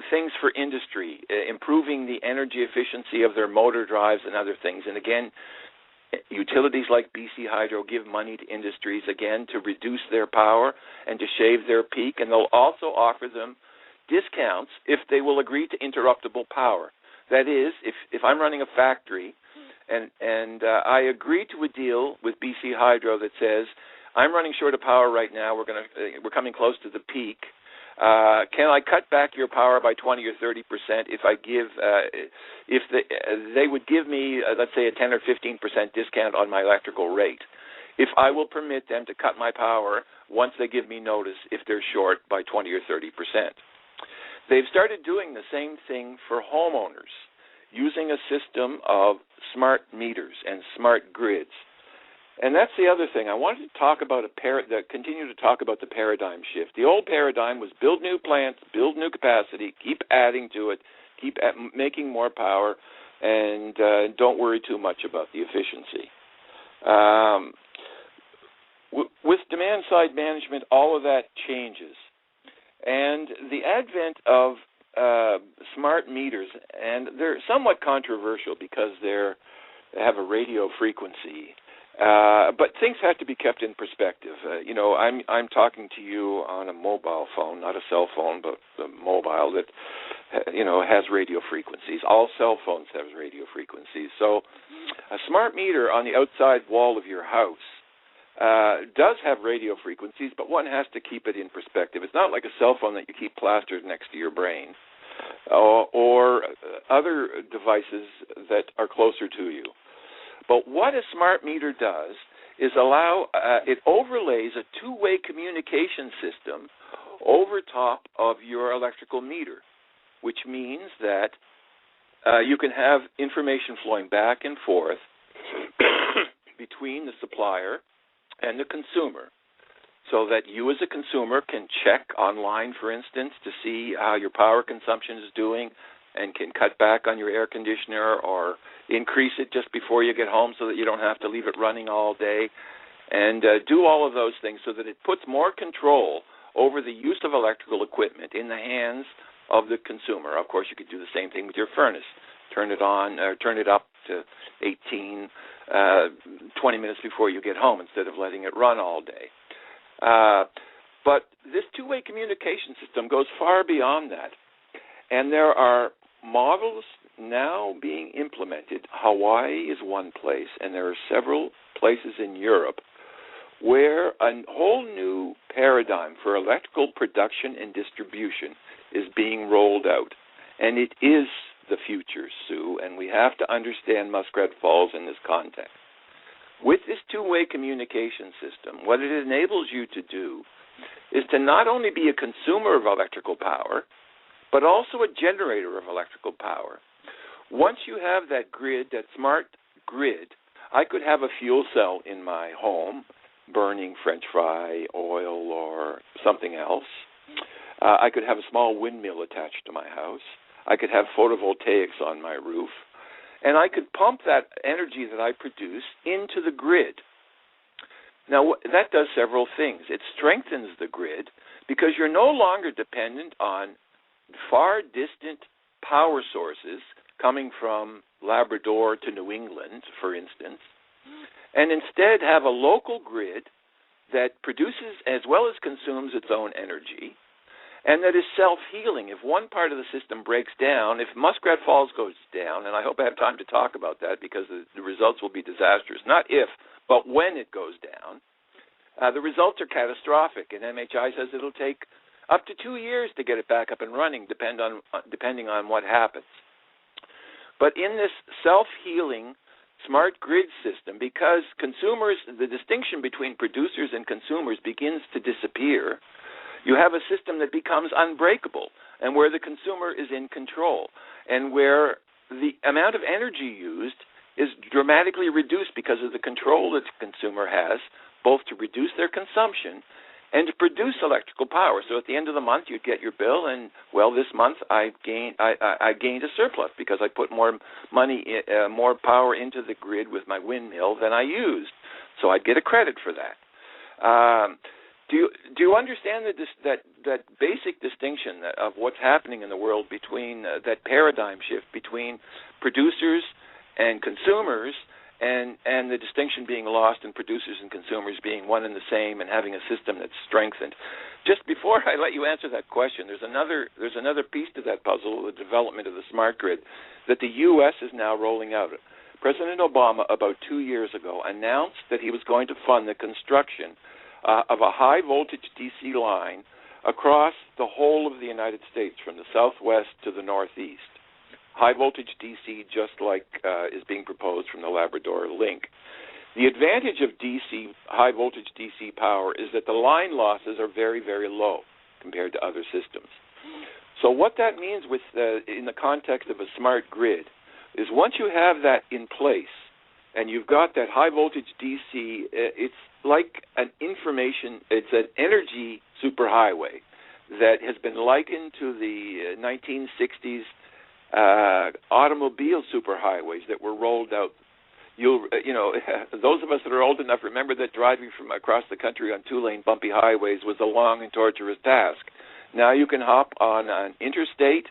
things for industry, improving the energy efficiency of their motor drives and other things. And again, utilities like BC Hydro give money to industries, again, to reduce their power and to shave their peak. And they'll also offer them discounts if they will agree to interruptible power. That is, if I'm running a factory and I agree to a deal with BC Hydro that says, I'm running short of power right now, we're coming close to the peak, can I cut back your power by 20 or 30% if they would give me, let's say, a 10 or 15% discount on my electrical rate, if I will permit them to cut my power once they give me notice if they're short by 20 or 30%. They've started doing the same thing for homeowners, using a system of smart meters and smart grids. And that's the other thing. I wanted to talk about continue to talk about the paradigm shift. The old paradigm was build new plants, build new capacity, keep adding to it, keep making more power, and don't worry too much about the efficiency. With demand-side management, all of that changes. And the advent of smart meters, and they're somewhat controversial because they have a radio frequency. But things have to be kept in perspective. I'm talking to you on a mobile phone, not a cell phone, but a mobile that, has radio frequencies. All cell phones have radio frequencies. So a smart meter on the outside wall of your house does have radio frequencies, but one has to keep it in perspective. It's not like a cell phone that you keep plastered next to your brain or other devices that are closer to you. But what a smart meter does is it overlays a two-way communication system over top of your electrical meter, which means that you can have information flowing back and forth between the supplier and the consumer, so that you as a consumer can check online, for instance, to see how your power consumption is doing and can cut back on your air conditioner or increase it just before you get home so that you don't have to leave it running all day, and do all of those things so that it puts more control over the use of electrical equipment in the hands of the consumer. Of course, you could do the same thing with your furnace. turn it on or turn it up to 18, 20 minutes before you get home instead of letting it run all day. But this two-way communication system goes far beyond that. And there are models now being implemented. Hawaii is one place, and there are several places in Europe where a whole new paradigm for electrical production and distribution is being rolled out. And it is the future, Sue, and we have to understand Muskrat Falls in this context. With this two-way communication system, what it enables you to do is to not only be a consumer of electrical power, but also a generator of electrical power. Once you have that grid, that smart grid, I could have a fuel cell in my home burning French fry oil or something else. I could have a small windmill attached to my house. I could have photovoltaics on my roof. And I could pump that energy that I produce into the grid. Now, that does several things. It strengthens the grid because you're no longer dependent on far distant power sources coming from Labrador to New England, for instance, and instead have a local grid that produces as well as consumes its own energy, and that is self-healing. If one part of the system breaks down, if Muskrat Falls goes down, and I hope I have time to talk about that because the results will be disastrous, not if, but when it goes down, the results are catastrophic, and MHI says it'll take up to 2 years to get it back up and running, depending on what happens. But in this self-healing smart grid system, because consumers, the distinction between producers and consumers begins to disappear, you have a system that becomes unbreakable and where the consumer is in control and where the amount of energy used is dramatically reduced because of the control that the consumer has, both to reduce their consumption and to produce electrical power. So at the end of the month, you'd get your bill, and this month I gained a surplus because I put more power into the grid with my windmill than I used. So I'd get a credit for that. Do you understand that basic distinction of what's happening in the world between that paradigm shift between producers and consumers, and the distinction being lost in producers and consumers being one and the same and having a system that's strengthened? Just before I let you answer that question, there's another piece to that puzzle, the development of the smart grid, that the U.S. is now rolling out. President Obama, about 2 years ago, announced that he was going to fund the construction of a high-voltage DC line across the whole of the United States, from the southwest to the northeast. High-voltage DC, just like is being proposed from the Labrador Link. The advantage of high-voltage DC power is that the line losses are very, very low compared to other systems. So what that means in the context of a smart grid is once you have that in place and you've got that high-voltage DC, it's like it's an energy superhighway that has been likened to the 1960s automobile superhighways that were rolled out. Those of us that are old enough remember that driving from across the country on two-lane bumpy highways was a long and torturous task. Now you can hop on an interstate,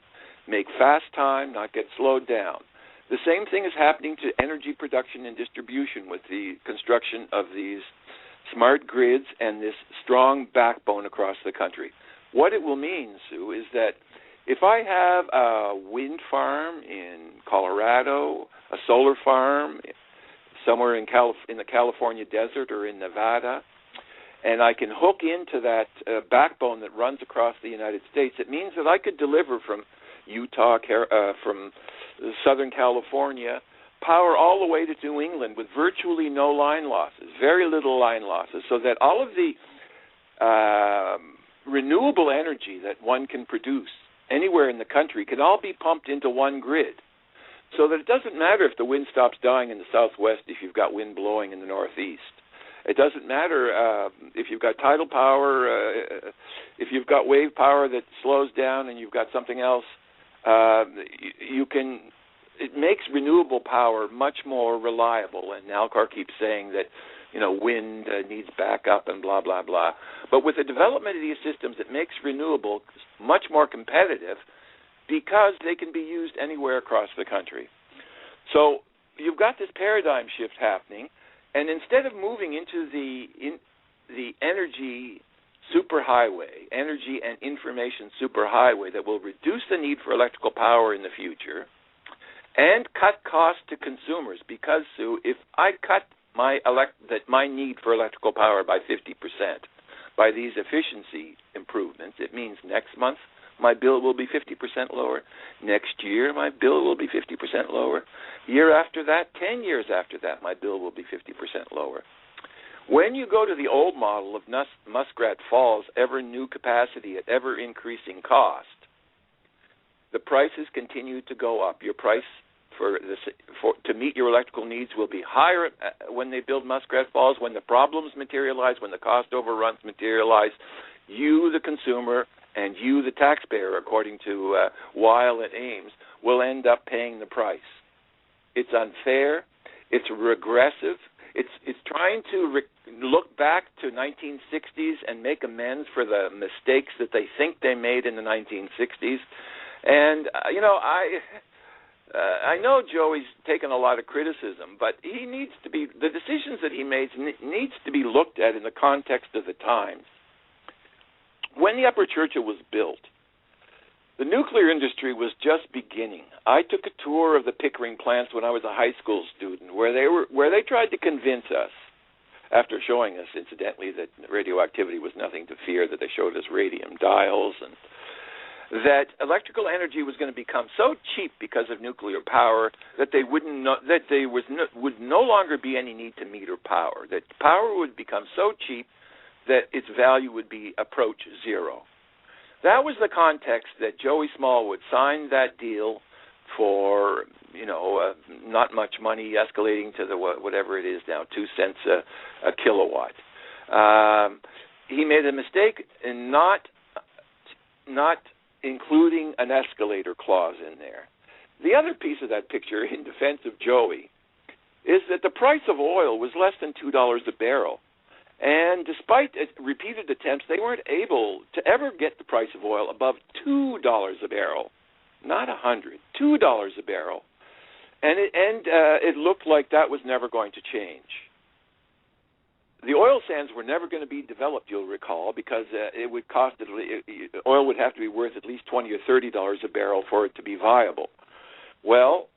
make fast time, not get slowed down. The same thing is happening to energy production and distribution with the construction of these smart grids and this strong backbone across the country. What it will mean, Sue, is that if I have a wind farm in Colorado, a solar farm somewhere in the California desert or in Nevada, and I can hook into that backbone that runs across the United States, it means that I could deliver from Utah, from Southern California, power all the way to New England with virtually no line losses, very little line losses, so that all of the renewable energy that one can produce anywhere in the country can all be pumped into one grid, so that it doesn't matter if the wind stops dying in the southwest if you've got wind blowing in the northeast. It doesn't matter if you've got tidal power, if you've got wave power that slows down and you've got something else. It makes renewable power much more reliable, and Nalcor keeps saying that, wind needs backup and blah, blah, blah. But with the development of these systems, it makes renewable much more competitive because they can be used anywhere across the country. So you've got this paradigm shift happening, and instead of moving into the energy superhighway, energy and information superhighway that will reduce the need for electrical power in the future and cut costs to consumers, because, Sue, if I cut my need for electrical power by 50% by these efficiency improvements, it means next month my bill will be 50% lower. Next year my bill will be 50% lower. Year after that, 10 years after that, my bill will be 50% lower. When you go to the old model of Muskrat Falls, ever new capacity at ever increasing cost, the prices continue to go up. Your price to meet your electrical needs will be higher when they build Muskrat Falls. When the problems materialize, when the cost overruns materialize, you, the consumer, and you, the taxpayer, according to Weil and Ames, will end up paying the price. It's unfair. It's regressive. It's trying to look back to 1960s and make amends for the mistakes that they think they made in the 1960s. And I know Joey's taken a lot of criticism, but he needs to be, the decisions that he makes needs to be looked at in the context of the times. When the Upper Churchill was built, the nuclear industry was just beginning. I took a tour of the Pickering plants when I was a high school student, where they tried to convince us, after showing us, incidentally, that radioactivity was nothing to fear, that they showed us radium dials, and that electrical energy was going to become so cheap because of nuclear power that would no longer be any need to meter power. That power would become so cheap that its value would approach zero. That was the context that Joey Smallwood signed that deal for, not much money, escalating to whatever it is now, 2 cents a kilowatt. He made a mistake in not including an escalator clause in there. The other piece of that picture, in defense of Joey, is that the price of oil was less than $2 a barrel. And despite repeated attempts, they weren't able to ever get the price of oil above $2 a barrel, not $100, $2 a barrel. And it looked like that was never going to change. The oil sands were never going to be developed, you'll recall, because it would cost, oil would have to be worth at least $20 or $30 a barrel for it to be viable. Well,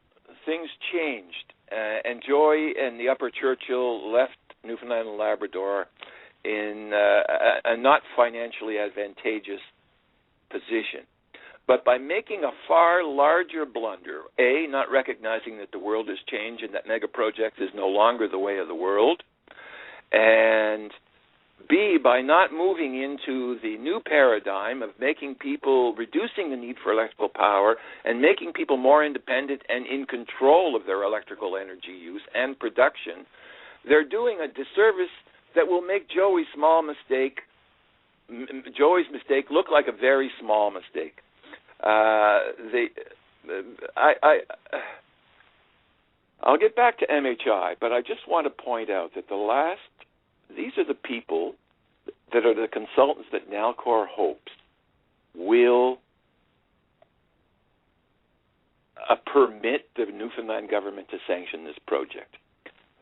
things changed, and Joey and the Upper Churchill left Newfoundland and Labrador in a not financially advantageous position. But by making a far larger blunder, A, not recognizing that the world has changed and that mega projects is no longer the way of the world, and B, by not moving into the new paradigm of reducing the need for electrical power and making people more independent and in control of their electrical energy use and production, they're doing a disservice that will make Joey's mistake look like a very small mistake. I'll get back to MHI, but I just want to point out that these are the people that are the consultants that Nalcor hopes will permit the Newfoundland government to sanction this project.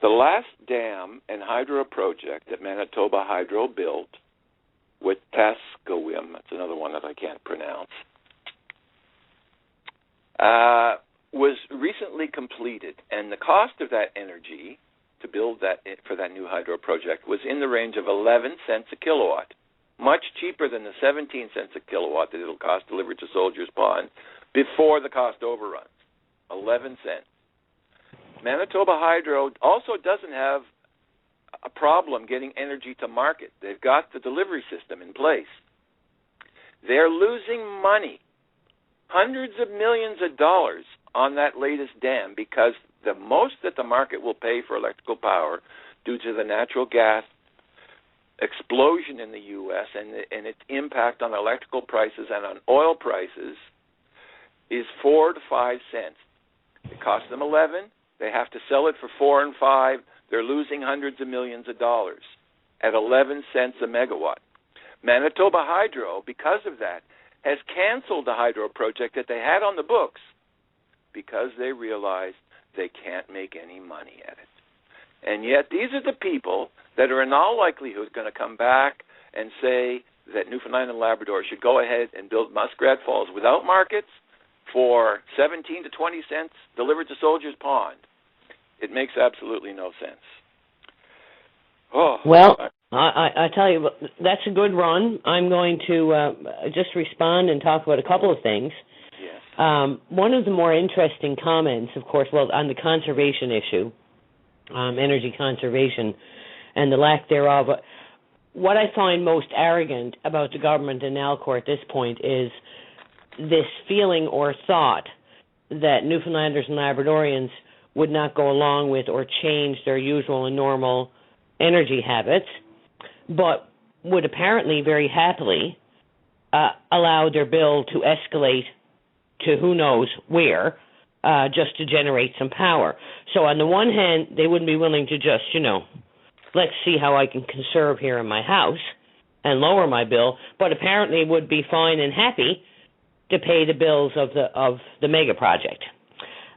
The last dam and hydro project that Manitoba Hydro built with Tascoim, that's another one that I can't pronounce, was recently completed, and the cost of that energy to build that for that new hydro project was in the range of 11 cents a kilowatt, much cheaper than the 17 cents a kilowatt that it'll cost delivered to Soldiers Pond before the cost overruns. 11 cents. Manitoba Hydro also doesn't have a problem getting energy to market. They've got the delivery system in place. They're losing money, hundreds of millions of dollars on that latest dam, because the most that the market will pay for electrical power due to the natural gas explosion in the U.S. and its impact on electrical prices and on oil prices is 4 to 5 cents. It costs them 11. They have to sell it for 4 and 5. They're losing hundreds of millions of dollars at 11 cents a megawatt. Manitoba Hydro, because of that, has canceled the hydro project that they had on the books because they realized they can't make any money at it. And yet these are the people that are in all likelihood going to come back and say that Newfoundland and Labrador should go ahead and build Muskrat Falls without markets for 17 to 20 cents delivered to Soldiers Pond. It makes absolutely no sense. Oh, well, I tell you, that's a good run. I'm going to just respond and talk about a couple of things. Yes. One of the more interesting comments, of course, on the conservation issue, energy conservation, and the lack thereof. What I find most arrogant about the government and Nalcor at this point is this feeling or thought that Newfoundlanders and Labradorians would not go along with or change their usual and normal energy habits, but would apparently very happily allow their bill to escalate to who knows where, just to generate some power. So on the one hand, they wouldn't be willing to just, let's see how I can conserve here in my house and lower my bill, but apparently would be fine and happy to pay the bills of the mega project.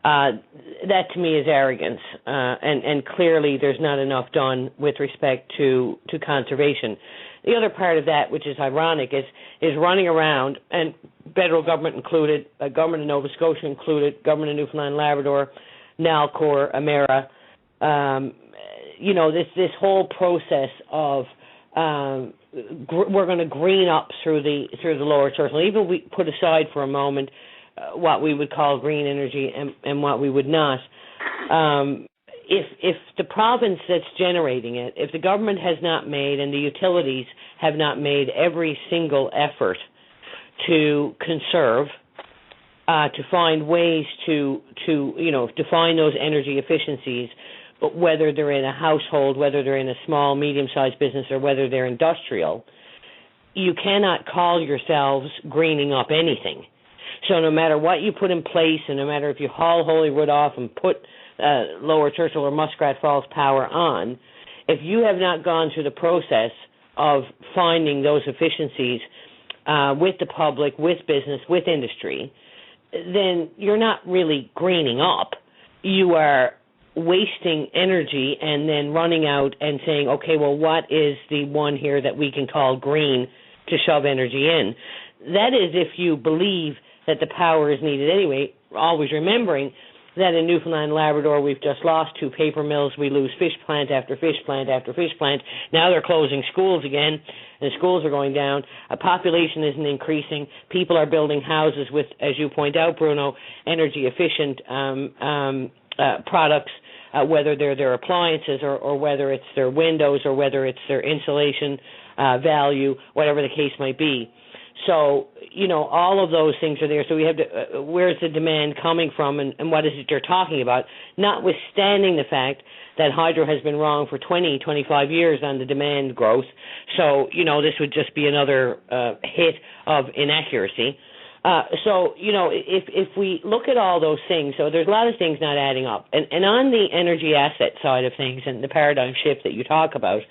That to me is arrogance, and clearly there's not enough done with respect to conservation. The other part of that, which is ironic, is running around, and federal government included, government of Nova Scotia included, government of Newfoundland and Labrador, Nalcor, Emera, this whole process of we're going to green up through the lower Churchill. Even we put aside for a moment what we would call green energy and what we would not. If the province that's generating it, if the government has not made and the utilities have not made every single effort to conserve, to find ways to define those energy efficiencies, whether they're in a household, whether they're in a small, medium-sized business, or whether they're industrial, you cannot call yourselves greening up anything. So no matter what you put in place, and no matter if you haul Holyrood off and put Lower Churchill or Muskrat Falls power on, if you have not gone through the process of finding those efficiencies with the public, with business, with industry, then you're not really greening up. You are wasting energy and then running out and saying, okay, well, what is the one here that we can call green to shove energy in? That is if you believe that the power is needed anyway, always remembering that in Newfoundland and Labrador we've just lost 2 paper mills, we lose fish plant after fish plant after fish plant. Now they're closing schools again, and schools are going down. A population isn't increasing. People are building houses with, as you point out, Bruno, energy efficient products, whether they're their appliances or whether it's their windows or whether it's their insulation value, whatever the case might be. So, all of those things are there. So we have to, where's the demand coming from and what is it you're talking about, notwithstanding the fact that hydro has been wrong for 20, 25 years on the demand growth. So, this would just be another hit of inaccuracy. If we look at all those things, so there's a lot of things not adding up. And on the energy asset side of things and the paradigm shift that you talk about,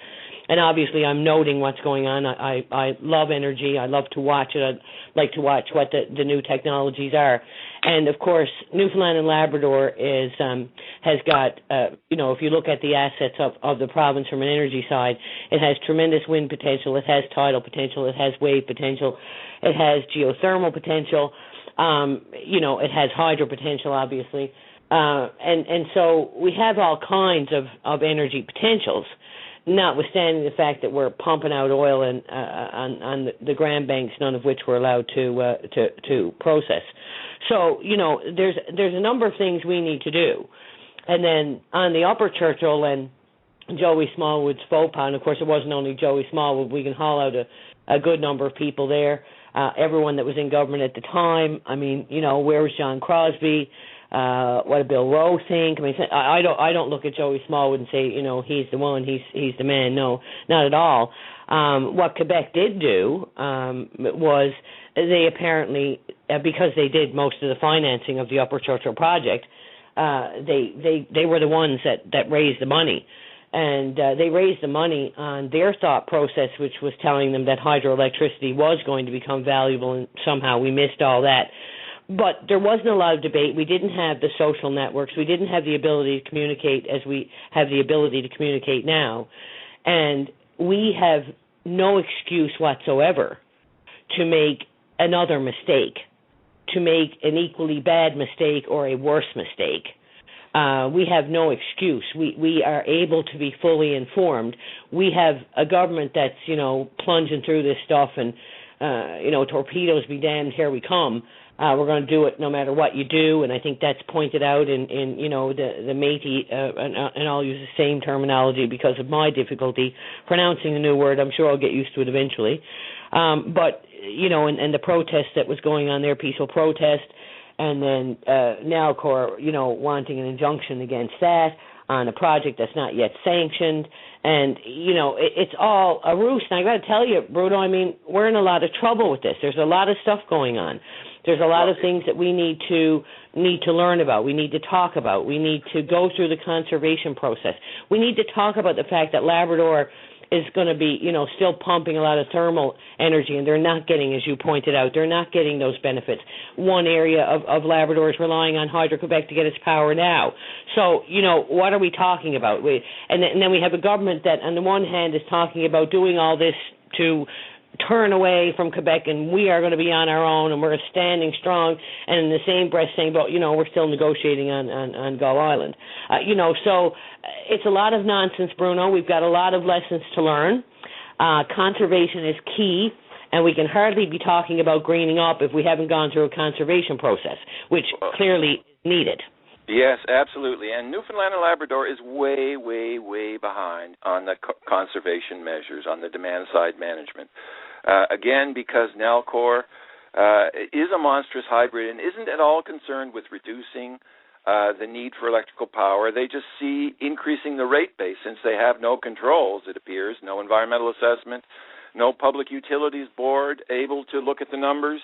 and obviously I'm noting what's going on. I love energy. I love to watch it. I'd like to watch what the new technologies are. And, of course, Newfoundland and Labrador has got, if you look at the assets of the province from an energy side, it has tremendous wind potential. It has tidal potential. It has wave potential. It has geothermal potential. It has hydro potential, obviously. And so we have all kinds of energy potentials, notwithstanding the fact that we're pumping out oil on the Grand Banks, none of which we're allowed to process. So, there's a number of things we need to do. And then on the Upper Churchill and Joey Smallwood's faux pas, and of course it wasn't only Joey Smallwood, we can haul out a good number of people there, everyone that was in government at the time. I mean, where was John Crosby? What did Bill Rowe think? I mean, I don't look at Joey Smallwood and say, he's the one, he's the man. No, not at all. What Quebec did do was they apparently, because they did most of the financing of the Upper Churchill project, they were the ones that raised the money. And they raised the money on their thought process, which was telling them that hydroelectricity was going to become valuable, and somehow we missed all that. But there wasn't a lot of debate. We didn't have the social networks. We didn't have the ability to communicate as we have the ability to communicate now. And we have no excuse whatsoever to make another mistake, to make an equally bad mistake or a worse mistake. We have no excuse. We are able to be fully informed. We have a government that's, plunging through this stuff and, torpedoes be damned, here we come. We're going to do it no matter what you do, and I think that's pointed out in the Métis, and I'll use the same terminology because of my difficulty pronouncing the new word. I'm sure I'll get used to it eventually. But, and the protest that was going on there, peaceful protest, and then Nalcor, wanting an injunction against that on a project that's not yet sanctioned. And, it's all a ruse. And I got to tell you, Bruno, we're in a lot of trouble with this. There's a lot of stuff going on. There's a lot of things that we need to learn about. We need to talk about. We need to go through the conservation process. We need to talk about the fact that Labrador is going to be, still pumping a lot of thermal energy, and they're not getting, as you pointed out, they're not getting those benefits. One area of Labrador is relying on Hydro-Quebec to get its power now. So, what are we talking about? And then we have a government that, on the one hand, is talking about doing all this to turn away from Quebec, and we are going to be on our own, and we're standing strong, and in the same breath saying, but, we're still negotiating on Gull Island. So it's a lot of nonsense, Bruno. We've got a lot of lessons to learn. Conservation is key, and we can hardly be talking about greening up if we haven't gone through a conservation process, which clearly is needed. Yes, absolutely. And Newfoundland and Labrador is way, way, way behind on the conservation measures, on the demand-side management. Again, because Nalcor is a monstrous hybrid and isn't at all concerned with reducing the need for electrical power. They just see increasing the rate base since they have no controls, it appears, no environmental assessment, no public utilities board able to look at the numbers.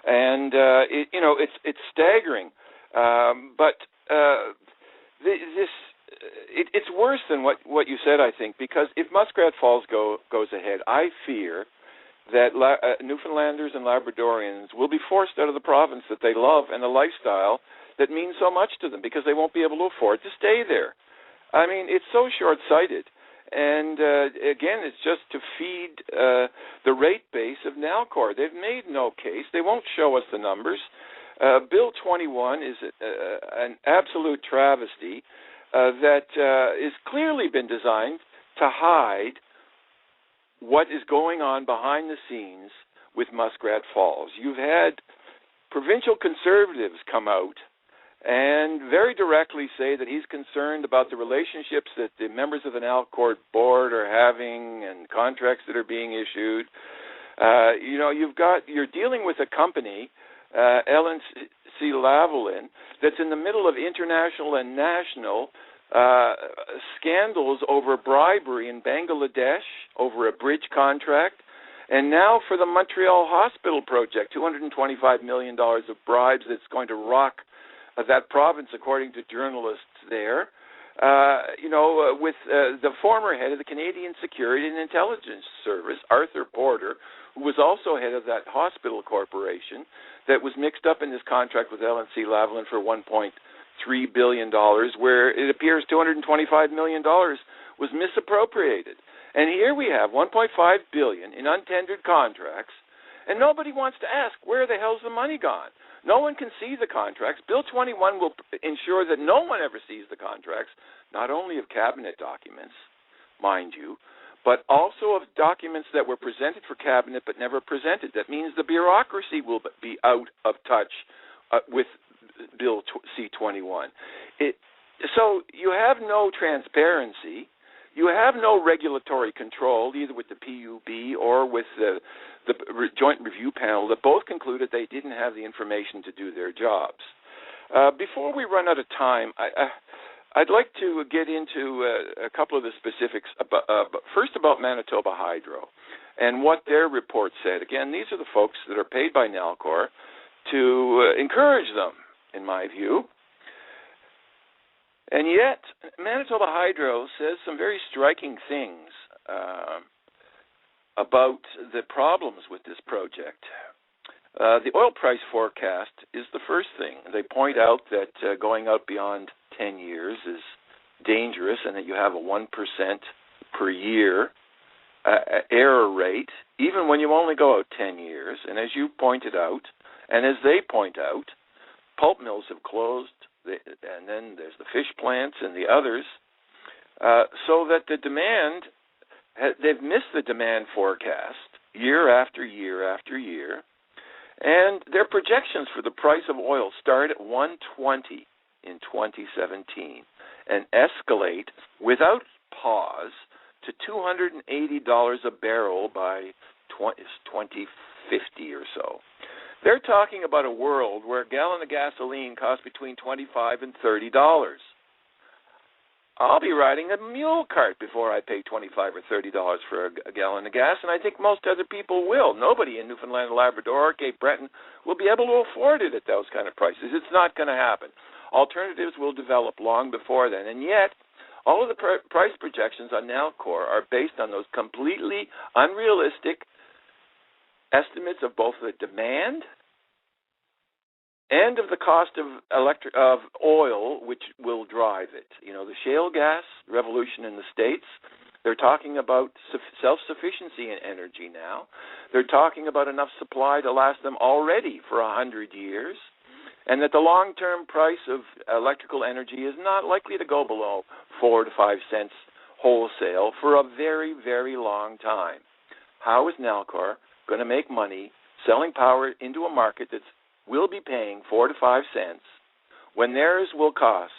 And, it's staggering. It's worse than what you said, I think, because if Muskrat Falls goes ahead, I fear that Newfoundlanders and Labradorians will be forced out of the province that they love and the lifestyle that means so much to them because they won't be able to afford to stay there. It's so short-sighted. And, again, it's just to feed the rate base of Nalcor. They've made no case. They won't show us the numbers. Bill 21 is an absolute travesty that has clearly been designed to hide what is going on behind the scenes with Muskrat Falls. You've had provincial conservatives come out and very directly say that he's concerned about the relationships that the members of the Nalcor board are having and contracts that are being issued. You're dealing with a company, Kelland-Dyer, that's in the middle of international and national scandals over bribery in Bangladesh, over a bridge contract, and now for the Montreal Hospital project, $225 million of bribes that's going to rock that province, according to journalists there. With the former head of the Canadian Security and Intelligence Service, Arthur Porter, who was also head of that hospital corporation that was mixed up in this contract with Kelland-Dyer for $1.3 billion, where it appears $225 million was misappropriated. And here we have $1.5 billion in untendered contracts, and nobody wants to ask, where the hell's the money gone? No one can see the contracts. Bill 21 will ensure that no one ever sees the contracts, not only of cabinet documents, mind you, but also of documents that were presented for cabinet but never presented. That means the bureaucracy will be out of touch with Bill C-21. So you have no transparency. You have no regulatory control, either with the PUB or with the Joint Review Panel, that both concluded they didn't have the information to do their jobs. Before we run out of time, I'd like to get into a couple of the specifics, first about Manitoba Hydro and what their report said. Again, these are the folks that are paid by Nalcor to encourage them, in my view. And yet, Manitoba Hydro says some very striking things about the problems with this project. The oil price forecast is the first thing. They point out that going out beyond 10 years is dangerous and that you have a 1% per year error rate, even when you only go out 10 years. And as you pointed out, and as they point out, pulp mills have closed, and then there's the fish plants and the others, so that the demand, they've missed the demand forecast year after year after year, and their projections for the price of oil start at $120 in 2017 and escalate without pause to $280 a barrel by 2050 or so. They're talking about a world where a gallon of gasoline costs between $25 and $30. I'll be riding a mule cart before I pay $25 or $30 for a gallon of gas, and I think most other people will. Nobody in Newfoundland and Labrador or Cape Breton will be able to afford it at those kind of prices. It's not going to happen. Alternatives will develop long before then, and yet all of the price projections on Nalcor are based on those completely unrealistic estimates of both the demand and of the cost of oil, which will drive it. You know, the shale gas revolution in the States, they're talking about self-sufficiency in energy now. They're talking about enough supply to last them already for 100 years, and that the long-term price of electrical energy is not likely to go below 4 to 5 cents wholesale for a very, very long time. How is Nalcor going to make money selling power into a market that will be paying 4 to 5 cents when theirs will cost,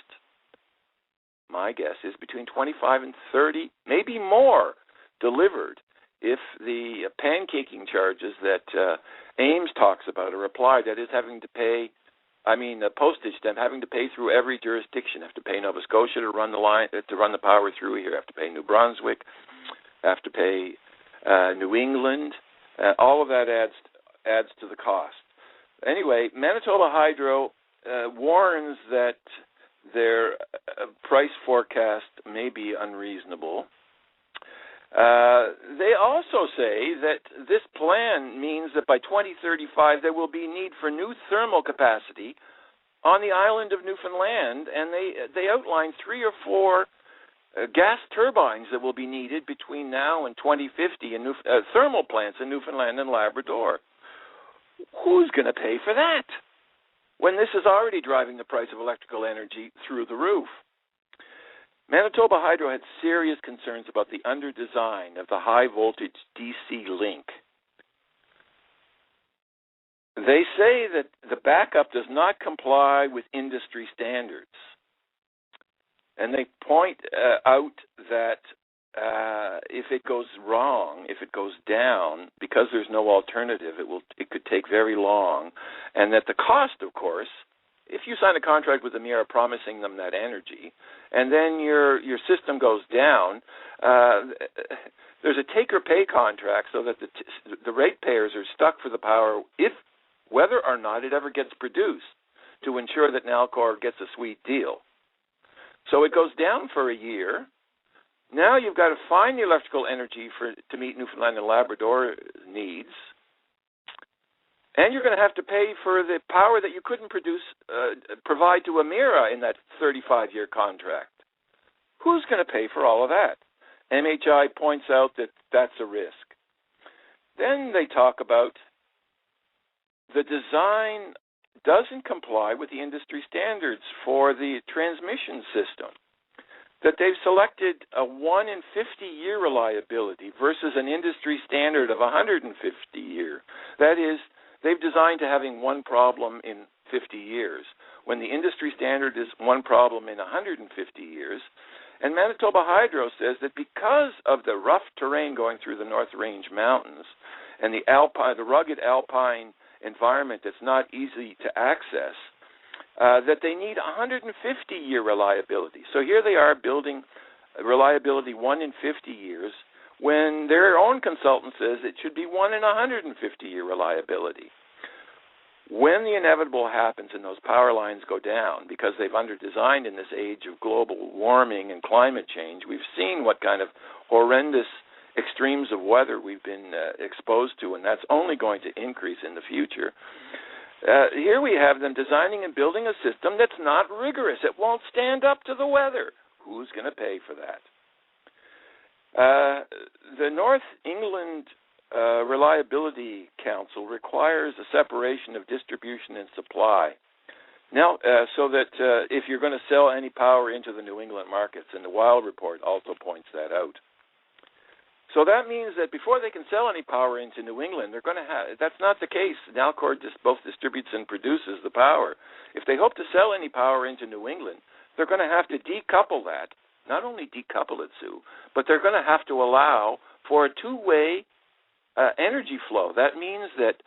my guess is, between 25 and 30, maybe more, delivered, if the pancaking charges that Ames talks about are applied, that is having to pay, the postage stamp, having to pay through every jurisdiction. Have to pay Nova Scotia to run the line, to run the power through here. Have to pay New Brunswick. Have to pay New England. All of that adds to the cost. Anyway, Manitoba Hydro warns that their price forecast may be unreasonable. They also say that this plan means that by 2035 there will be need for new thermal capacity on the island of Newfoundland, and they outline 3 or 4 gas turbines that will be needed between now and 2050 in thermal plants in Newfoundland and Labrador. Who's going to pay for that when this is already driving the price of electrical energy through the roof? Manitoba Hydro had serious concerns about the under-design of the high-voltage DC link. They say that the backup does not comply with industry standards. And they point out that if it goes wrong, if it goes down, because there's no alternative, it could take very long, and that the cost, of course, if you sign a contract with Emera promising them that energy, and then your system goes down, there's a take-or-pay contract so that the ratepayers are stuck for the power whether or not it ever gets produced, to ensure that Nalcor gets a sweet deal. So it goes down for a year. Now you've got to find the electrical energy to meet Newfoundland and Labrador needs, and you're going to have to pay for the power that you couldn't provide to Emera in that 35-year contract. Who's going to pay for all of that? MHI points out that that's a risk. Then they talk about the design doesn't comply with the industry standards for the transmission system, that they've selected a 1 in 50-year reliability versus an industry standard of 150-year. That is, they've designed to having one problem in 50 years, when the industry standard is one problem in 150 years. And Manitoba Hydro says that because of the rough terrain going through the North Range Mountains and the rugged alpine environment that's not easy to access, that they need 150-year reliability. So here they are building reliability 1 in 50 years, when their own consultant says it should be 1 in 150-year reliability. When the inevitable happens and those power lines go down, because they've under-designed in this age of global warming and climate change, we've seen what kind of horrendous extremes of weather we've been exposed to, and that's only going to increase in the future. Here we have them designing and building a system that's not rigorous. It won't stand up to the weather. Who's going to pay for that? The North England Reliability Council requires a separation of distribution and supply. Now, so that if you're going to sell any power into the New England markets, and the Wild Report also points that out. So that means that before they can sell any power into New England, they're going to have. That's not the case. Nalcor both distributes and produces the power. If they hope to sell any power into New England, they're going to have to decouple that. Not only decouple it, Sue, but they're going to have to allow for a two-way energy flow. That means that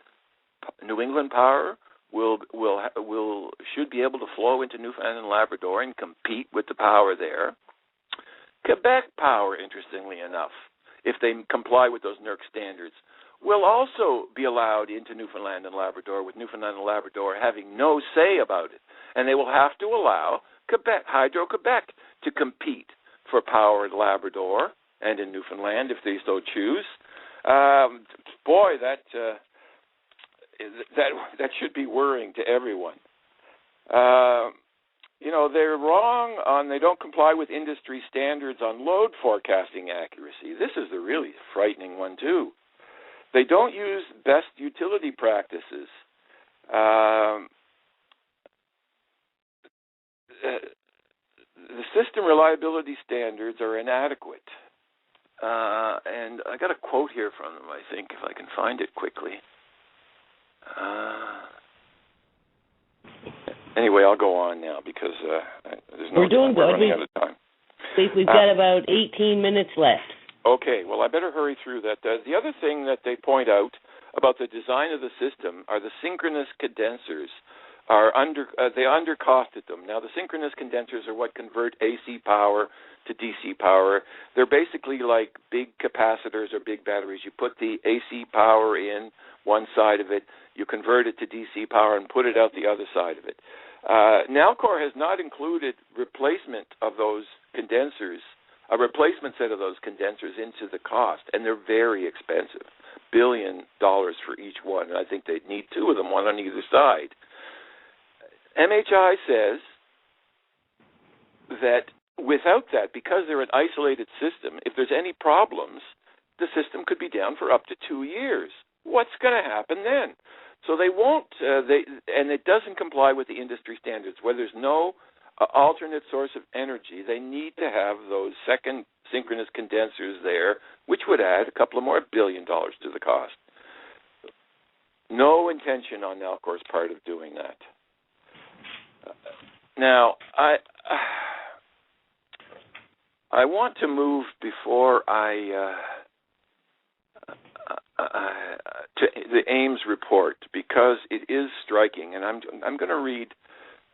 New England power should be able to flow into Newfoundland and Labrador and compete with the power there. Quebec power, interestingly enough, if they comply with those NERC standards, will also be allowed into Newfoundland and Labrador, with Newfoundland and Labrador having no say about it. And they will have to allow Hydro-Quebec to compete for power in Labrador and in Newfoundland if they so choose. Boy, that should be worrying to everyone. They're wrong on they don't comply with industry standards on load forecasting accuracy. This is the really frightening one, too. They don't use best utility practices. The system reliability standards are inadequate. And I got a quote here from them, I think, if I can find it quickly. Anyway, I'll go on now because there's no. We're doing good. We're running out of time. We've got about 18 minutes left. Okay, well, I better hurry through that. The other thing that they point out about the design of the system are the synchronous condensers. They undercosted them. Now, the synchronous condensers are what convert AC power to DC power. They're basically like big capacitors or big batteries. You put the AC power in one side of it, you convert it to DC power and put it out the other side of it. Nalcor has not included replacement of those condensers, a replacement set of those condensers into the cost, and they're very expensive, $1 billion for each one, and I think they'd need two of them, one on either side. MHI says that without that, because they're an isolated system, if there's any problems, the system could be down for up to 2 years. What's going to happen then? So they won't, and it doesn't comply with the industry standards. Where there's no alternate source of energy, they need to have those second synchronous condensers there, which would add a couple of more $1 billion to the cost. No intention on Nalcor's part of doing that. Now, I want to move before to the Ames report, because it is striking, and I'm going to read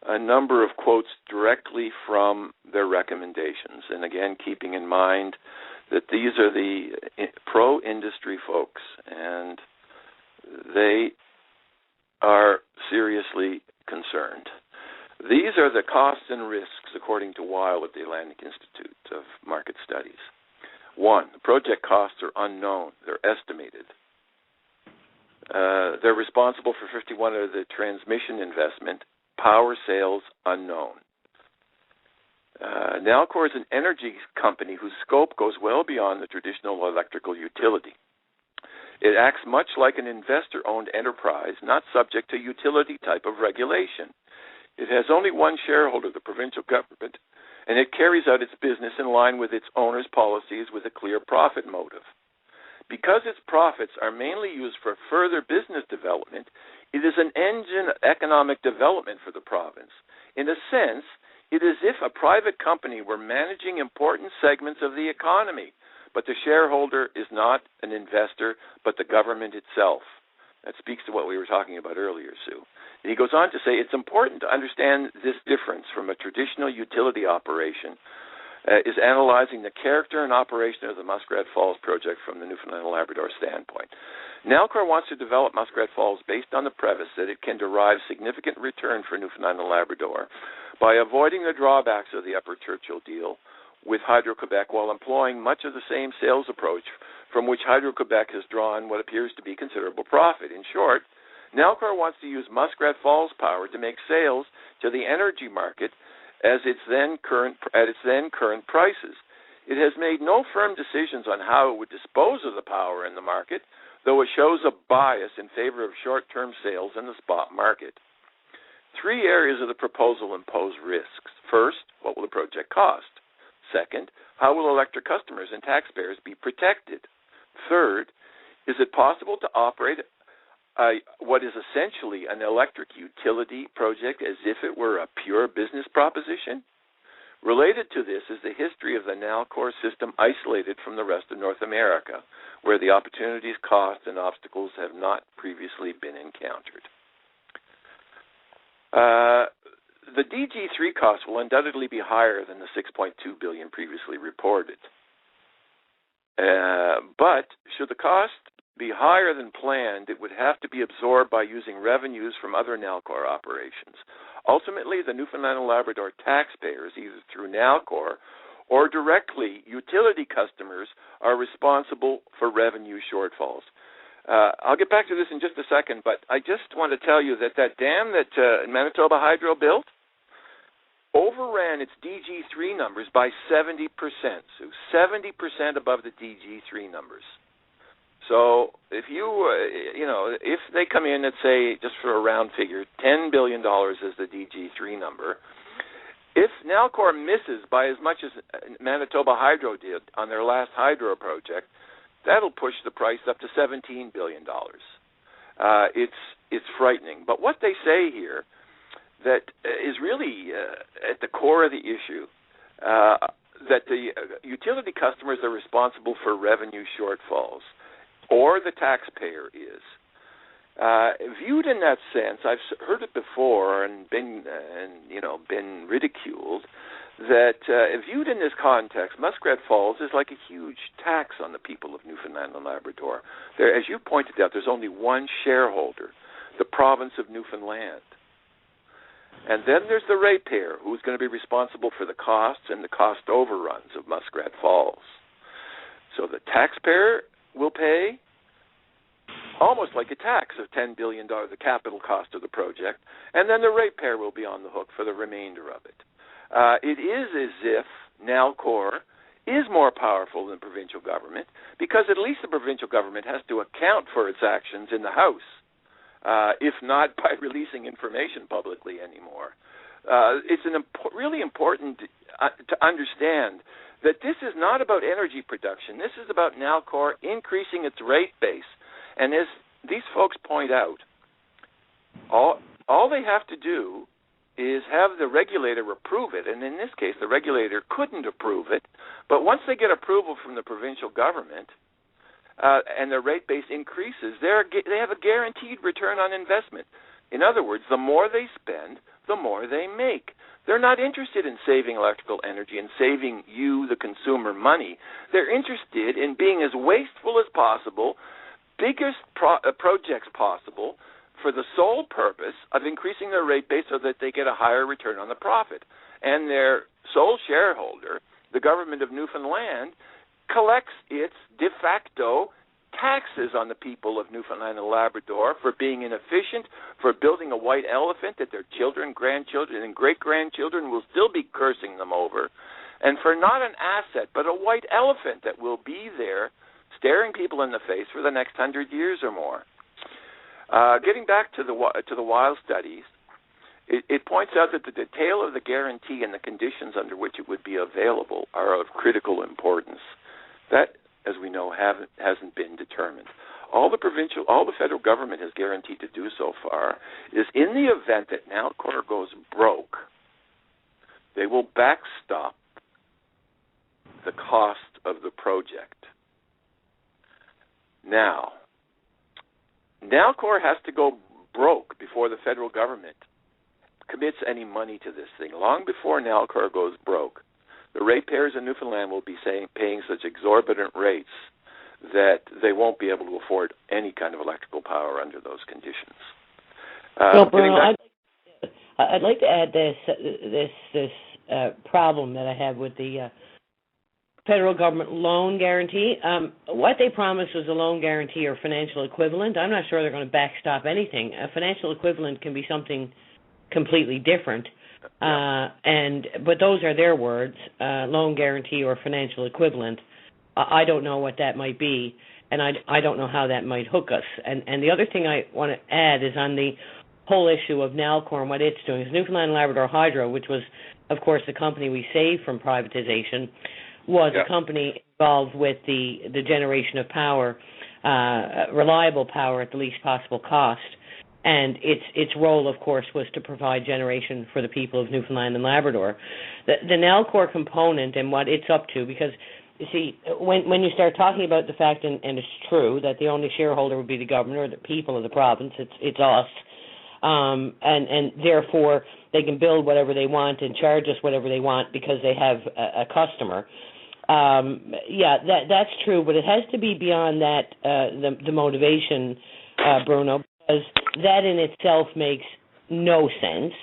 a number of quotes directly from their recommendations, and again, keeping in mind that these are the pro-industry folks, and they are seriously concerned. These are the costs and risks, according to Weil at the Atlantic Institute of Market Studies. 1, the project costs are unknown. They're estimated. They're responsible for 51% of the transmission investment. Power sales unknown. Nalcor is an energy company whose scope goes well beyond the traditional electrical utility. It acts much like an investor-owned enterprise, not subject to utility type of regulation. It has only one shareholder, the provincial government, and it carries out its business in line with its owner's policies with a clear profit motive. Because its profits are mainly used for further business development, it is an engine of economic development for the province. In a sense, it is as if a private company were managing important segments of the economy, but the shareholder is not an investor, but the government itself. That speaks to what we were talking about earlier, Sue. And he goes on to say it's important to understand this difference from a traditional utility operation. is analyzing the character and operation of the Muskrat Falls project from the Newfoundland and Labrador standpoint. Nalcor wants to develop Muskrat Falls based on the premise that it can derive significant return for Newfoundland and Labrador by avoiding the drawbacks of the Upper Churchill deal with Hydro-Quebec while employing much of the same sales approach from which Hydro-Quebec has drawn what appears to be considerable profit. In short, Nalcor wants to use Muskrat Falls power to make sales to the energy market at its then current prices. It has made no firm decisions on how it would dispose of the power in the market, though it shows a bias in favor of short-term sales in the spot market. 3 areas of the proposal impose risks. First, what will the project cost? Second, how will electric customers and taxpayers be protected? Third, is it possible to operate what is essentially an electric utility project as if it were a pure business proposition? Related to this is the history of the Nalcor system isolated from the rest of North America, where the opportunities, costs, and obstacles have not previously been encountered. The DG3 cost will undoubtedly be higher than the $6.2 billion previously reported. But should the cost be higher than planned, it would have to be absorbed by using revenues from other Nalcor operations. Ultimately, the Newfoundland and Labrador taxpayers, either through Nalcor or directly utility customers, are responsible for revenue shortfalls. I'll get back to this in just a second, but I just want to tell you that dam that Manitoba Hydro built overran its DG3 numbers by 70%, so 70% above the DG3 numbers. So if if they come in at, say, just for a round figure, $10 billion is the DG3 number, if Nalcor misses by as much as Manitoba Hydro did on their last hydro project, that'll push the price up to $17 billion. It's frightening. But what they say here that is really at the core of the issue, that the utility customers are responsible for revenue shortfalls, or the taxpayer is. Viewed in that sense, I've heard it before and been ridiculed, that viewed in this context, Muskrat Falls is like a huge tax on the people of Newfoundland and Labrador. There, as you pointed out, there's only one shareholder, the province of Newfoundland. And then there's the ratepayer, who's going to be responsible for the costs and the cost overruns of Muskrat Falls. So the taxpayer will pay almost like a tax of $10 billion, the capital cost of the project, and then the ratepayer will be on the hook for the remainder of it. It is as if Nalcor is more powerful than provincial government, because at least the provincial government has to account for its actions in the House, if not by releasing information publicly anymore. It's really important to understand that this is not about energy production. This is about Nalcor increasing its rate base. And as these folks point out, all they have to do is have the regulator approve it. And in this case, the regulator couldn't approve it. But once they get approval from the provincial government and their rate base increases, they have a guaranteed return on investment. In other words, the more they spend, the more they make. They're not interested in saving electrical energy and saving you, the consumer, money. They're interested in being as wasteful as possible, biggest projects possible, for the sole purpose of increasing their rate base so that they get a higher return on the profit. And their sole shareholder, the government of Newfoundland, collects its de facto taxes on the people of Newfoundland and Labrador for being inefficient, for building a white elephant that their children, grandchildren, and great-grandchildren will still be cursing them over, and for not an asset, but a white elephant that will be there staring people in the face for the next 100 years or more. Getting back to the Weil studies, it points out that the detail of the guarantee and the conditions under which it would be available are of critical importance. That, as we know, hasn't been determined. All the federal government has guaranteed to do so far is in the event that Nalcor goes broke, they will backstop the cost of the project. Now, Nalcor has to go broke before the federal government commits any money to this thing. Long before Nalcor goes broke, the ratepayers in Newfoundland will be paying such exorbitant rates that they won't be able to afford any kind of electrical power under those conditions. Well, Bruno, I'd like to add this problem that I have with the federal government loan guarantee. What they promised was a loan guarantee or financial equivalent. I'm not sure they're going to backstop anything. A financial equivalent can be something completely different, but those are their words, loan guarantee or financial equivalent. I don't know what that might be, and I don't know how that might hook us. And the other thing I want to add is on the whole issue of Nalcor and what it's doing. Is Newfoundland and Labrador Hydro, which was, of course, the company we saved from privatization, was a company involved with the generation of power, reliable power at the least possible cost. And its role, of course, was to provide generation for the people of Newfoundland and Labrador. The Nalcor component and what it's up to, because, you see, when you start talking about the fact, and it's true, that the only shareholder would be the governor, the people of the province, it's us, and therefore they can build whatever they want and charge us whatever they want because they have a customer. That's true, but it has to be beyond that, the motivation, Bruno, because that in itself makes no sense.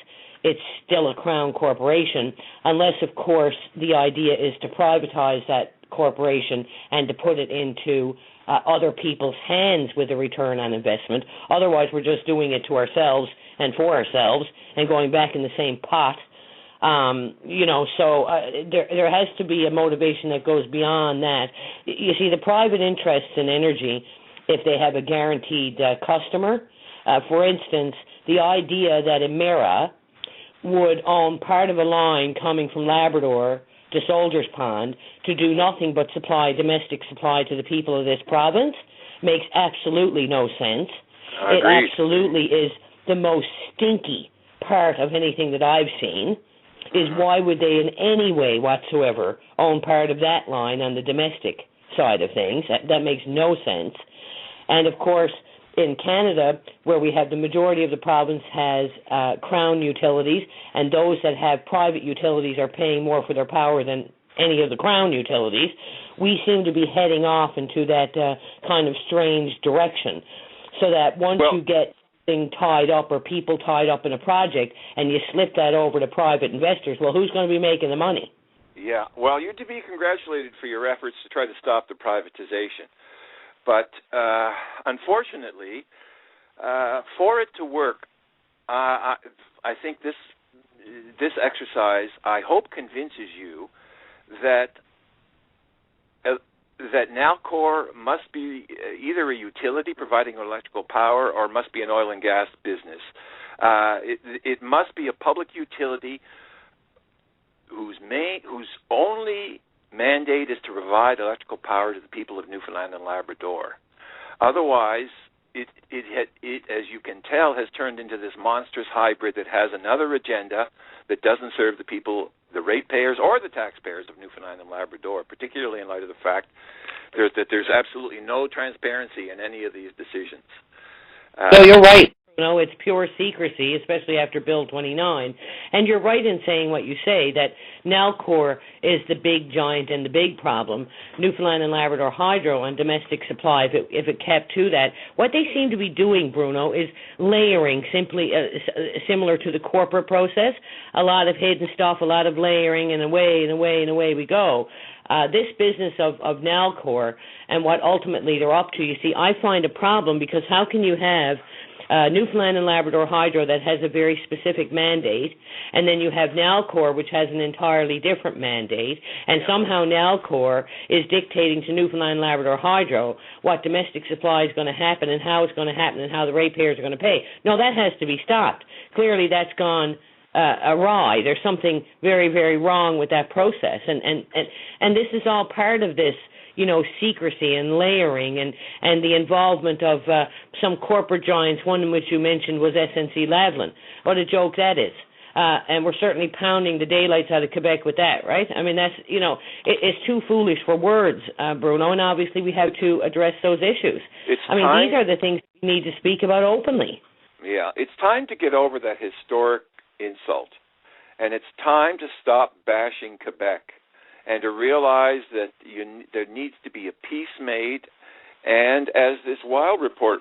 It's still a Crown corporation, unless, of course, the idea is to privatize that corporation and to put it into other people's hands with a return on investment. Otherwise, we're just doing it to ourselves and for ourselves and going back in the same pot. There has to be a motivation that goes beyond that. You see, the private interests in energy, if they have a guaranteed customer, for instance, the idea that Emera would own part of a line coming from Labrador to Soldiers Pond to do nothing but supply domestic supply to the people of this province makes absolutely no sense. It absolutely is the most stinky part of anything that I've seen. Is why would they in any way whatsoever own part of that line on the domestic side of things? That makes no sense. And, of course, in Canada, where we have the majority of the province has Crown utilities, and those that have private utilities are paying more for their power than any of the Crown utilities, we seem to be heading off into that kind of strange direction. So that once you get thing tied up or people tied up in a project and you slip that over to private investors, well, who's going to be making the money? Yeah, well, you're to be congratulated for your efforts to try to stop the privatization. But unfortunately, for it to work, I think this exercise, I hope, convinces you that Nalcor must be either a utility providing electrical power or must be an oil and gas business. It must be a public utility whose only mandate is to provide electrical power to the people of Newfoundland and Labrador. Otherwise, it, as you can tell, has turned into this monstrous hybrid that has another agenda that doesn't serve the people, the ratepayers, or the taxpayers of Newfoundland and Labrador, particularly in light of the fact that there's absolutely no transparency in any of these decisions. So you're right. It's pure secrecy, especially after Bill 29. And you're right in saying what you say, that Nalcor is the big giant and the big problem. Newfoundland and Labrador Hydro on domestic supply, if it kept to that. What they seem to be doing, Bruno, is layering, simply similar to the corporate process. A lot of hidden stuff, a lot of layering, and away we go. This business of Nalcor and what ultimately they're up to, you see, I find a problem because how can you have Newfoundland and Labrador Hydro that has a very specific mandate, and then you have Nalcor, which has an entirely different mandate, and somehow Nalcor is dictating to Newfoundland and Labrador Hydro what domestic supply is going to happen and how it's going to happen and how the ratepayers are going to pay. No, that has to be stopped. Clearly that's gone awry. There's something very, very wrong with that process, and this is all part of this, secrecy and layering and the involvement of some corporate giants, one in which you mentioned was SNC Lavalin. What a joke that is. And we're certainly pounding the daylights out of Quebec with that, right? I mean, that's, it's too foolish for words, Bruno, and obviously we have to address those issues. These are the things we need to speak about openly. Yeah, it's time to get over that historic insult, and it's time to stop bashing Quebec. and to realize that there needs to be a peace made. And as this Weil report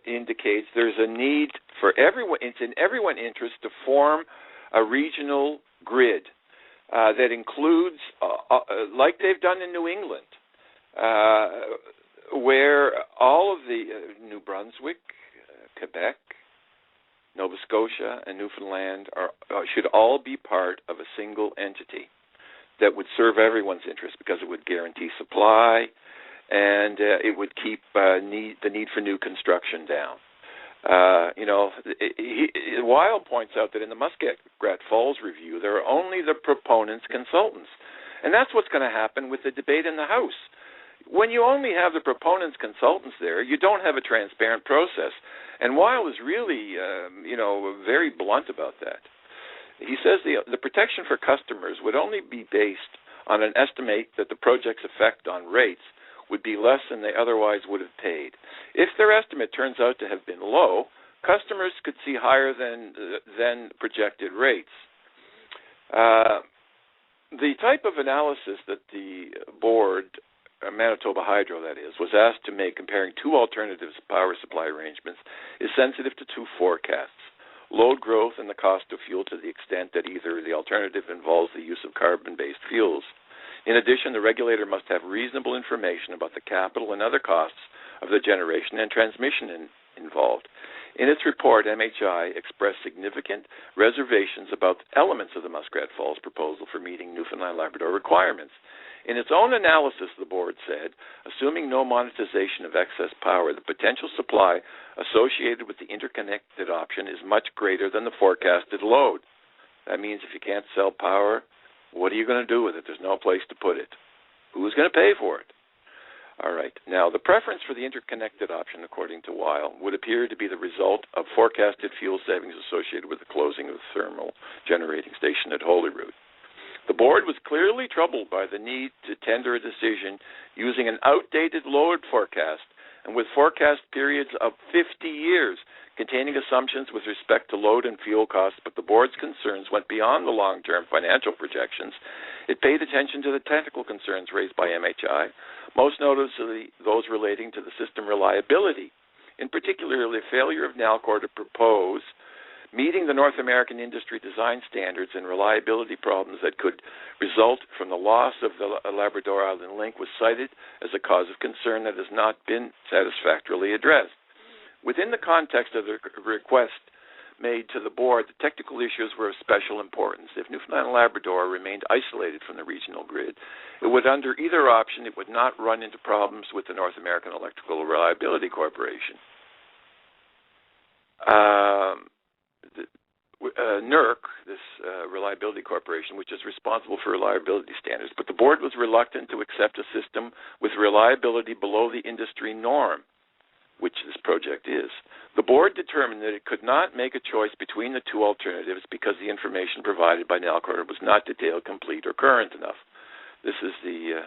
indicates, there's a need for everyone. It's in everyone's interest to form a regional grid that includes, like they've done in New England, where all of the New Brunswick, Quebec, Nova Scotia, and Newfoundland should all be part of a single entity that would serve everyone's interest, because it would guarantee supply, and it would keep the need for new construction down. Weil points out that in the Muskrat Falls review, there are only the proponents' consultants, and that's what's going to happen with the debate in the House. When you only have the proponents' consultants there, you don't have a transparent process. And Weil is really, very blunt about that. He says the protection for customers would only be based on an estimate that the project's effect on rates would be less than they otherwise would have paid. If their estimate turns out to have been low, customers could see higher than projected rates. The type of analysis that the board, Manitoba Hydro that is, was asked to make comparing two alternatives power supply arrangements is sensitive to two forecasts: load growth and the cost of fuel, to the extent that either the alternative involves the use of carbon-based fuels. In addition, the regulator must have reasonable information about the capital and other costs of the generation and transmission involved. In its report, MHI expressed significant reservations about elements of the Muskrat Falls proposal for meeting Newfoundland Labrador requirements. In its own analysis, the board said, assuming no monetization of excess power, the potential supply associated with the interconnected option is much greater than the forecasted load. That means if you can't sell power, what are you going to do with it? There's no place to put it. Who's going to pay for it? All right. Now, the preference for the interconnected option, according to Weil, would appear to be the result of forecasted fuel savings associated with the closing of the thermal generating station at Holyrood. The board was clearly troubled by the need to tender a decision using an outdated load forecast and with forecast periods of 50 years containing assumptions with respect to load and fuel costs, but the board's concerns went beyond the long-term financial projections. It paid attention to the technical concerns raised by MHI, most noticeably those relating to the system reliability, in particular the failure of Nalcor to propose meeting the North American industry design standards and reliability problems that could result from the loss of the Labrador Island Link was cited as a cause of concern that has not been satisfactorily addressed. Within the context of the request made to the board, the technical issues were of special importance. If Newfoundland and Labrador remained isolated from the regional grid, it would, under either option, it would not run into problems with the North American Electrical Reliability Corporation. NERC, this reliability corporation, which is responsible for reliability standards, but the board was reluctant to accept a system with reliability below the industry norm, which this project is. The board determined that it could not make a choice between the two alternatives because the information provided by Nalcor was not detailed, complete, or current enough. This is the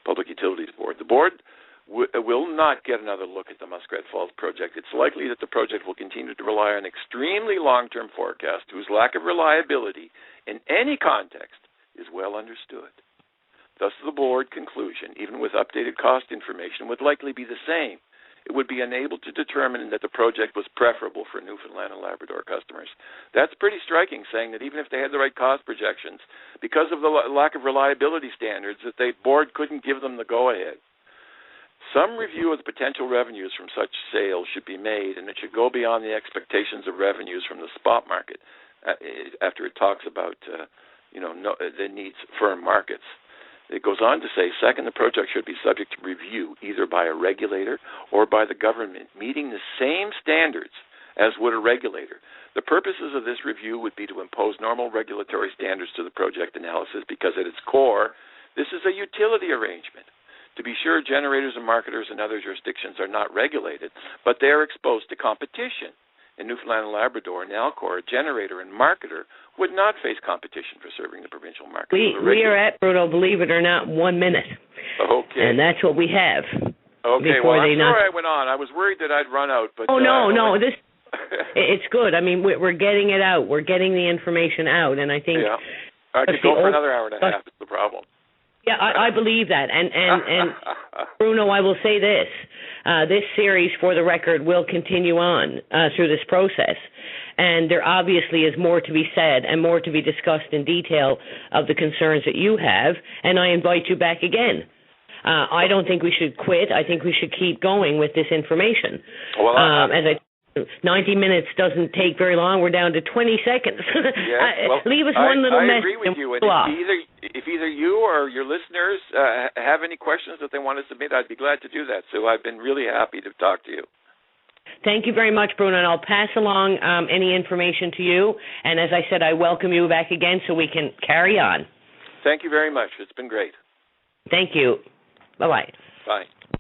Public Utilities Board. The board will not get another look at the Muskrat Falls project. It's likely that the project will continue to rely on extremely long-term forecasts whose lack of reliability in any context is well understood. Thus, the board conclusion, even with updated cost information, would likely be the same. It would be unable to determine that the project was preferable for Newfoundland and Labrador customers. That's pretty striking, saying that even if they had the right cost projections, because of the lack of reliability standards, that the board couldn't give them the go-ahead. Some review of the potential revenues from such sales should be made, and it should go beyond the expectations of revenues from the spot market after it talks about the needs firm markets. It goes on to say, second, the project should be subject to review either by a regulator or by the government, meeting the same standards as would a regulator. The purposes of this review would be to impose normal regulatory standards to the project analysis because at its core, this is a utility arrangement. To be sure, generators and marketers in other jurisdictions are not regulated, but they are exposed to competition. In Newfoundland and Labrador, Nalcor, a generator and marketer, would not face competition for serving the provincial market. We are at, Bruno, believe it or not, 1 minute. Okay. And that's what we have. Okay, well, I'm sorry I went on. I was worried that I'd run out. But no, this it's good. I mean, we're getting it out. We're getting the information out, and I think... Yeah. I could go for another hour and a half is the problem. Yeah, I believe that. And Bruno, I will say this. This series, For the Record, will continue on through this process. And there obviously is more to be said and more to be discussed in detail of the concerns that you have, and I invite you back again. I don't think we should quit. I think we should keep going with this information. Well, 90 minutes doesn't take very long. We're down to 20 seconds. Yes, well, leave us one little message. I agree with you. And if either you or your listeners have any questions that they want to submit, I'd be glad to do that. So I've been really happy to talk to you. Thank you very much, Bruno, and I'll pass along any information to you. And as I said, I welcome you back again so we can carry on. Thank you very much. It's been great. Thank you. Bye-bye. Bye.